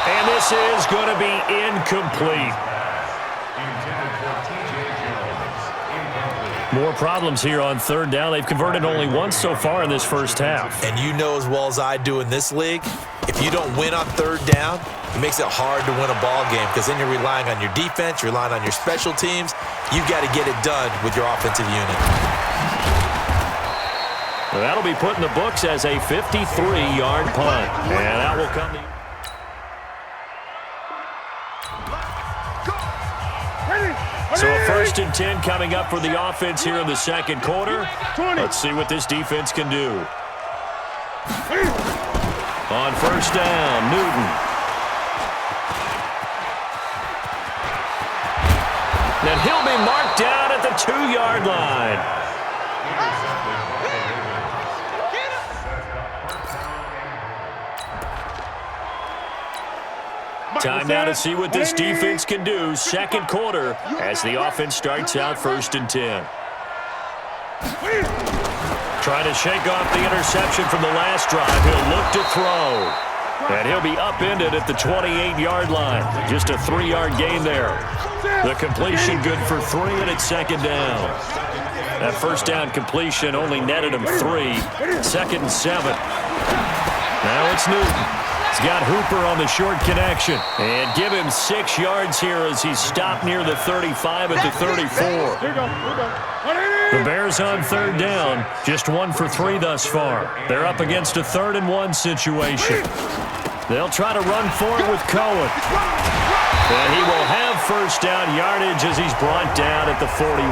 And this is going to be incomplete. More problems here on 3rd down. They've converted only once so far in this first half. And you know as well as I do in this league, if you don't win on 3rd down, it makes it hard to win a ball game because then you're relying on your defense, you're relying on your special teams. You've got to get it done with your offensive unit. Well, that'll be put in the books as a 53-yard punt. And that will come to... So a 1st and 10 coming up for the offense here in the second quarter. Let's see what this defense can do. On 1st down, Newton. And he'll be marked down at the 2-yard line. Time now to see what this defense can do. Second quarter as the offense starts out 1st and 10. Trying to shake off the interception from the last drive. He'll look to throw. And he'll be upended at the 28-yard line. Just a 3-yard gain there. The completion good for 3, and it's 2nd down. That 1st down completion only netted him 3. 2nd and 7. Now it's Newton. He's got Hooper on the short connection. And give him 6 yards here as he's stopped near the 35 at the 34. Here we go. The Bears on third down, just 1 for 3 thus far. They're up against a 3rd-and-1 situation. They'll try to run for it with Cohen. And he will have first down yardage as he's brought down at the 41.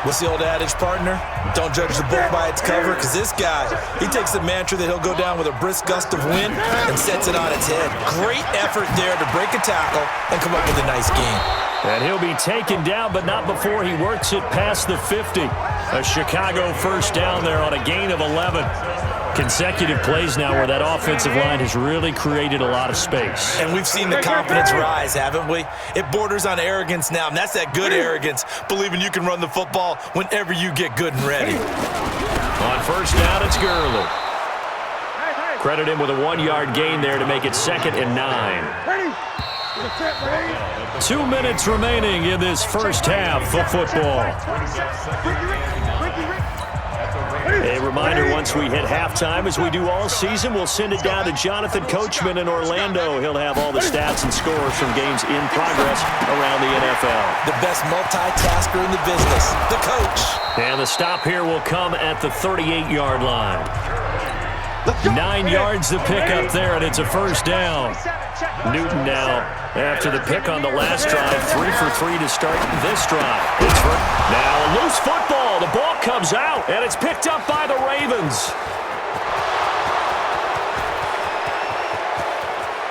What's the old adage, partner? Don't judge the book by its cover, because this guy, he takes the mantra that he'll go down with a brisk gust of wind and sets it on its head. Great effort there to break a tackle and come up with a nice game. And he'll be taken down, but not before he works it past the 50. A Chicago first down there on a gain of 11. Consecutive plays now where that offensive line has really created a lot of space. And we've seen the confidence rise, haven't we? It borders on arrogance now, and that's that good arrogance, believing you can run the football whenever you get good and ready. On first down, it's Gurley. Credit him with a 1-yard gain there to make it 2nd and 9. 2 minutes remaining in this first half of football. A reminder, once we hit halftime, as we do all season, we'll send it down to Jonathan Coachman in Orlando. He'll have all the stats and scores from games in progress around the NFL. The best multitasker in the business, the coach. And the stop here will come at the 38-yard line. 9 yards the pick up there, and it's a first down. Newton now, after the pick on the last drive, 3 for 3 to start this drive. Now a loose football. The ball comes out, and it's picked up by the Ravens.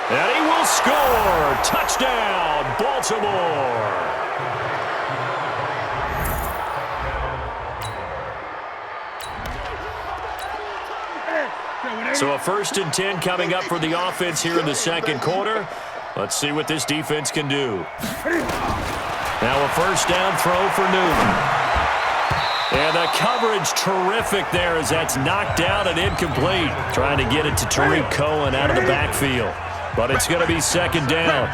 And he will score. Touchdown, Baltimore. So a 1st and 10 coming up for the offense here in the second quarter. Let's see what this defense can do. Now a first down throw for Newton. And the coverage terrific there as that's knocked down and incomplete. Trying to get it to Tariq Cohen out of the backfield. But it's going to be 2nd down.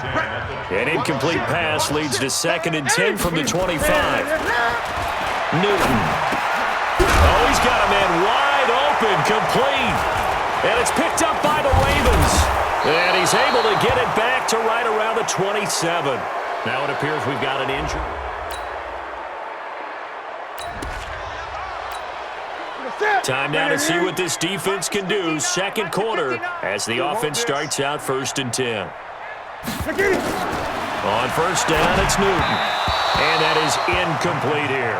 An incomplete pass leads to 2nd and 10 from the 25. Newton. Oh, he's got a man wide open, complete. And it's picked up by the Ravens. And he's able to get it back to right around the 27. Now it appears we've got an injury. Time now to see what this defense can do. Second quarter as the offense starts out 1st and 10. On first down, it's Newton. And that is incomplete here.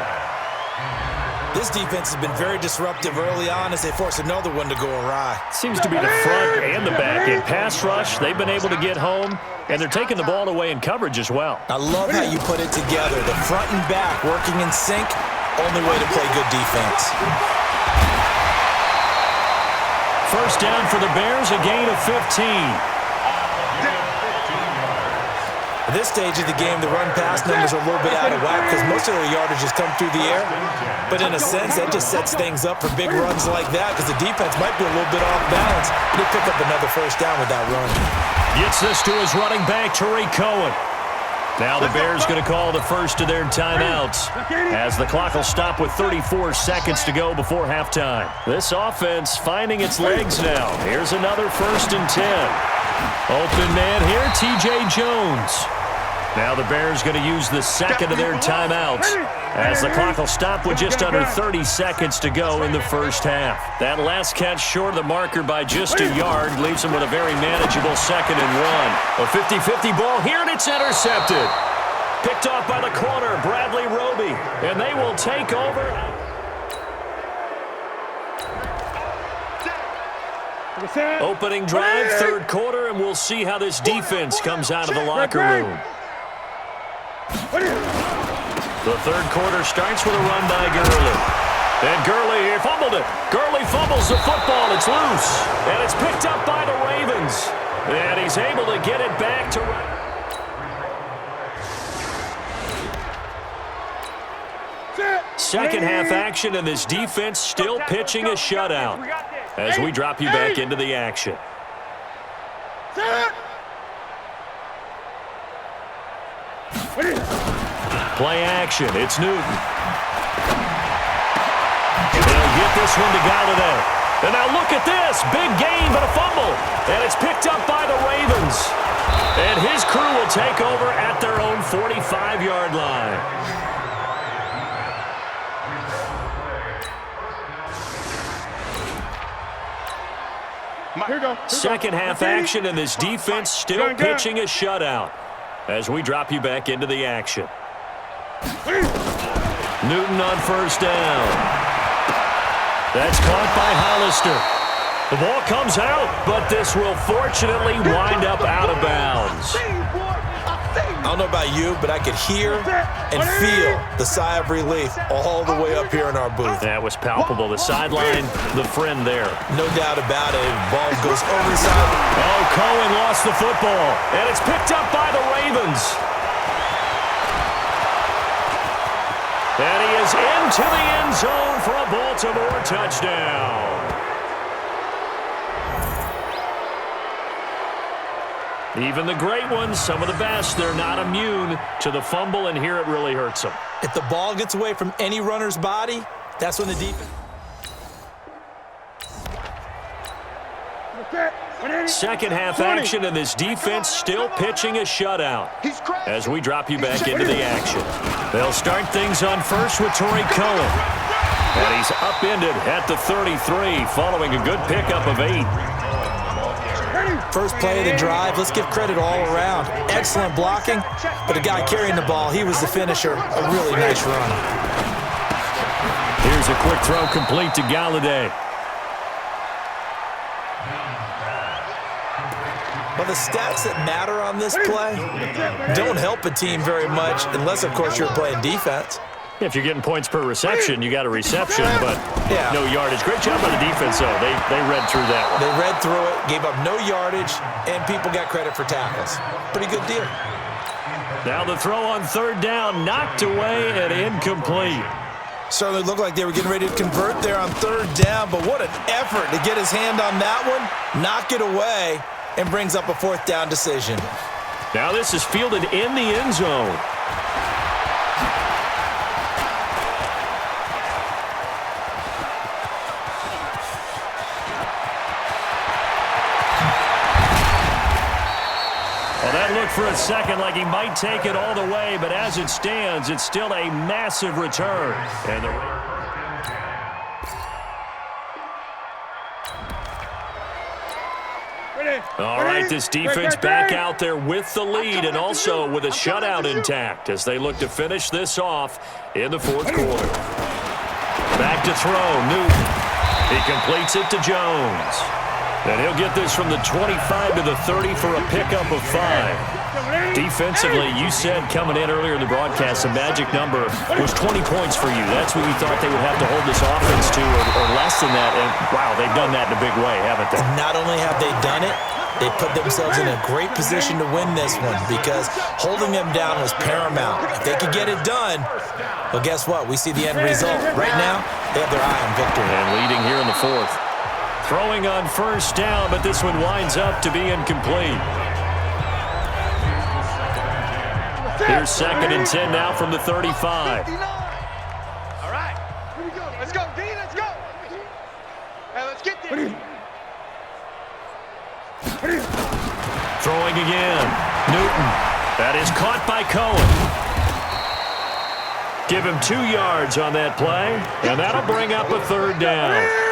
This defense has been very disruptive early on as they force another one to go awry. Seems to be the front and the back. In pass rush, they've been able to get home, and they're taking the ball away in coverage as well. I love how you put it together. The front and back working in sync, only way to play good defense. First down for the Bears, a gain of 15. At this stage of the game, the run-pass numbers are a little bit out of whack because most of their yardage has come through the air. But in a sense, that just sets things up for big runs like that because the defense might be a little bit off balance. They pick up another first down with that run. Gets this to his running back, Tariq Cohen. Now the Bears going to call the first of their timeouts as the clock will stop with 34 seconds to go before halftime. This offense finding its legs now. Here's another 1st and 10. Open man here, T.J. Jones. Now the Bears going to use the second of their timeouts as the clock will stop with just under 30 seconds to go in the first half. That last catch short of the marker by just a yard leaves them with a very manageable 2nd and 1. A 50-50 ball here, and it's intercepted. Picked off by the corner, Bradley Roby, and they will take over. Opening drive, 3rd quarter, and we'll see how this defense comes out of the locker room. The 3rd quarter starts with a run by Gurley. And Gurley here fumbled it. Gurley fumbles the football. It's loose. And it's picked up by the Ravens. And he's able to get it back to right. Second half action, and this defense still pitching a shutout as we drop you back into the action. Play action. It's Newton. They'll get this one to Galladay. And now look at this. Big gain, but a fumble. And it's picked up by the Ravens. And his crew will take over at their own 45-yard line. Second half action, and this defense still pitching a shutout as we drop you back into the action. Newton on first down. That's caught by Hollister. The ball comes out, but this will fortunately wind up out of bounds. I don't know about you, but I could hear and feel the sigh of relief all the way up here in our booth. That was palpable. The sideline, the friend there. No doubt about it. Ball goes over the sideline. Oh, Cohen lost the football, and it's picked up by the Ravens. And he is into the end zone for a Baltimore touchdown. Even the great ones, some of the best, they're not immune to the fumble, and here it really hurts them. If the ball gets away from any runner's body, that's when the defense... Second half action, and this defense still pitching a shutout as we drop you back into the action. They'll start things on first with Torrey Cohen. And he's upended at the 33 following a good pickup of 8. First play of the drive, let's give credit all around. Excellent blocking, but the guy carrying the ball, he was the finisher. A really nice run. Here's a quick throw complete to Galladay. Well, the stats that matter on this play don't help a team very much unless, of course, you're playing defense. If you're getting points per reception, you got a reception, but yeah, no yardage. Great job by the defense, though. They read through that one. They read through it, gave up no yardage, and people got credit for tackles. Pretty good deal. Now the throw on third down, knocked away and incomplete. Certainly looked like they were getting ready to convert there on third down, but what an effort to get his hand on that one, knock it away, and brings up a fourth down decision. Now this is fielded in the end zone. Well, that looked for a second like he might take it all the way, but as it stands, it's still a massive return. And all right, this defense back out there with the lead and also with a shutout intact as they look to finish this off in the fourth quarter. Back to throw, Newton. He completes it to Jones. And he'll get this from the 25 to the 30 for a pickup of 5. Defensively, you said coming in earlier in the broadcast, the magic number was 20 points for you. That's what you thought they would have to hold this offense to, or less than that. And, wow, they've done that in a big way, haven't they? Not only have they done it, they put themselves in a great position to win this one because holding them down was paramount. If they could get it done, well, guess what? We see the end result. Right now, they have their eye on victory. And leading here in the fourth. Throwing on first down, but this one winds up to be incomplete. Here's second and 10 now from the 35. All right. Let's go, D. Let's go. Hey, let's get this. Throwing again. Newton. That is caught by Cohen. Give him 2 yards on that play, and that'll bring up a third down.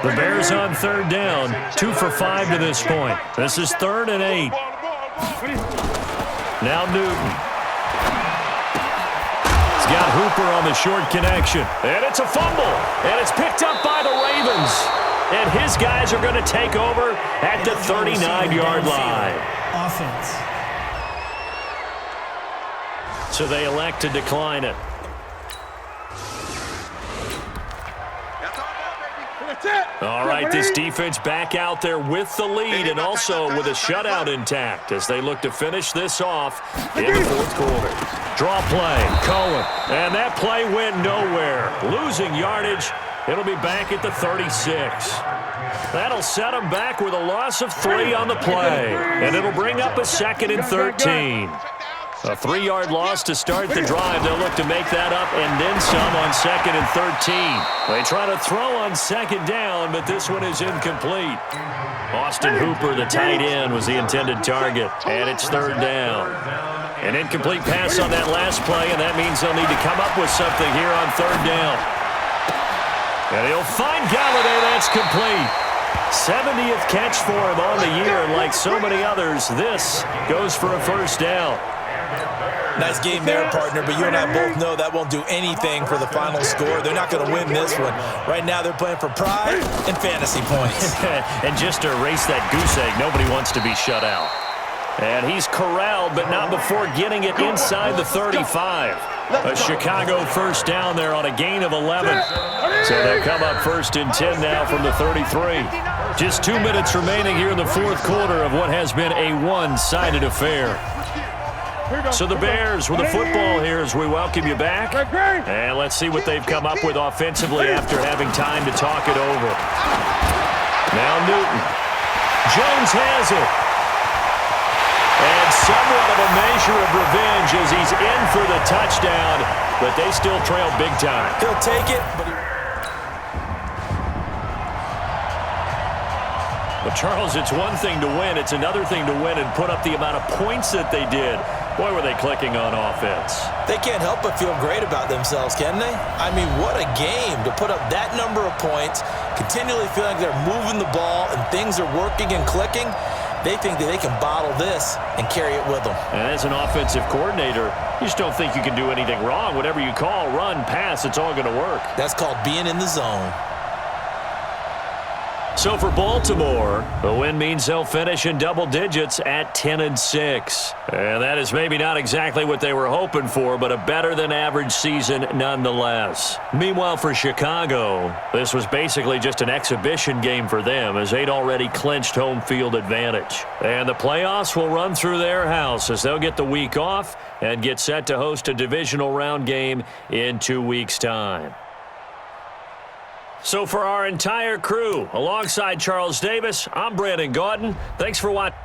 The Bears on third down, 2 for 5 to this point. This is 3rd and 8. Now Newton. He's got Hooper on the short connection. And it's a fumble. And it's picked up by the Ravens. And his guys are going to take over at the 39-yard line. Offense. So they elect to decline it. All right, this defense back out there with the lead and also with a shutout intact as they look to finish this off in the fourth quarter. Draw play, Cohen, and that play went nowhere. Losing yardage, it'll be back at the 36. That'll set them back with a loss of 3 on the play, and it'll bring up a 2nd and 13. A 3-yard loss to start the drive. They'll look to make that up and then some on 2nd and 13. They try to throw on 2nd down, but this one is incomplete. Austin Hooper, the tight end, was the intended target, and it's 3rd down. An incomplete pass on that last play, and that means they'll need to come up with something here on 3rd down. And he'll find Galladay. That's complete. 70th catch for him on the year, and like so many others, this goes for a first down. Nice game there, partner, but you and I both know that won't do anything for the final score. They're not going to win this one. Right now, they're playing for pride and fantasy points. And just to erase that goose egg, nobody wants to be shut out. And he's corralled, but not before getting it inside the 35. A Chicago first down there on a gain of 11. So they'll come up first and 10 now from the 33. Just 2 minutes remaining here in the fourth quarter of what has been a one-sided affair. So the Bears with the football here as we welcome you back. And let's see what they've come up with offensively after having time to talk it over. Now Newton. Jones has it. And somewhat of a measure of revenge as he's in for the touchdown, but they still trail big time. He'll take it, But Charles, it's one thing to win. It's another thing to win and put up the amount of points that they did. Boy, were they clicking on offense. They can't help but feel great about themselves, can they? I mean, what a game to put up that number of points, continually feeling like they're moving the ball and things are working and clicking. They think that they can bottle this and carry it with them. And as an offensive coordinator, you just don't think you can do anything wrong. Whatever you call, run, pass, it's all going to work. That's called being in the zone. So for Baltimore, the win means they'll finish in double digits at 10-6. And that is maybe not exactly what they were hoping for, but a better-than-average season nonetheless. Meanwhile, for Chicago, this was basically just an exhibition game for them as they'd already clinched home field advantage. And the playoffs will run through their house as they'll get the week off and get set to host a divisional round game in 2 weeks' time. So for our entire crew, alongside Charles Davis, I'm Brandon Gaudin. Thanks for watching.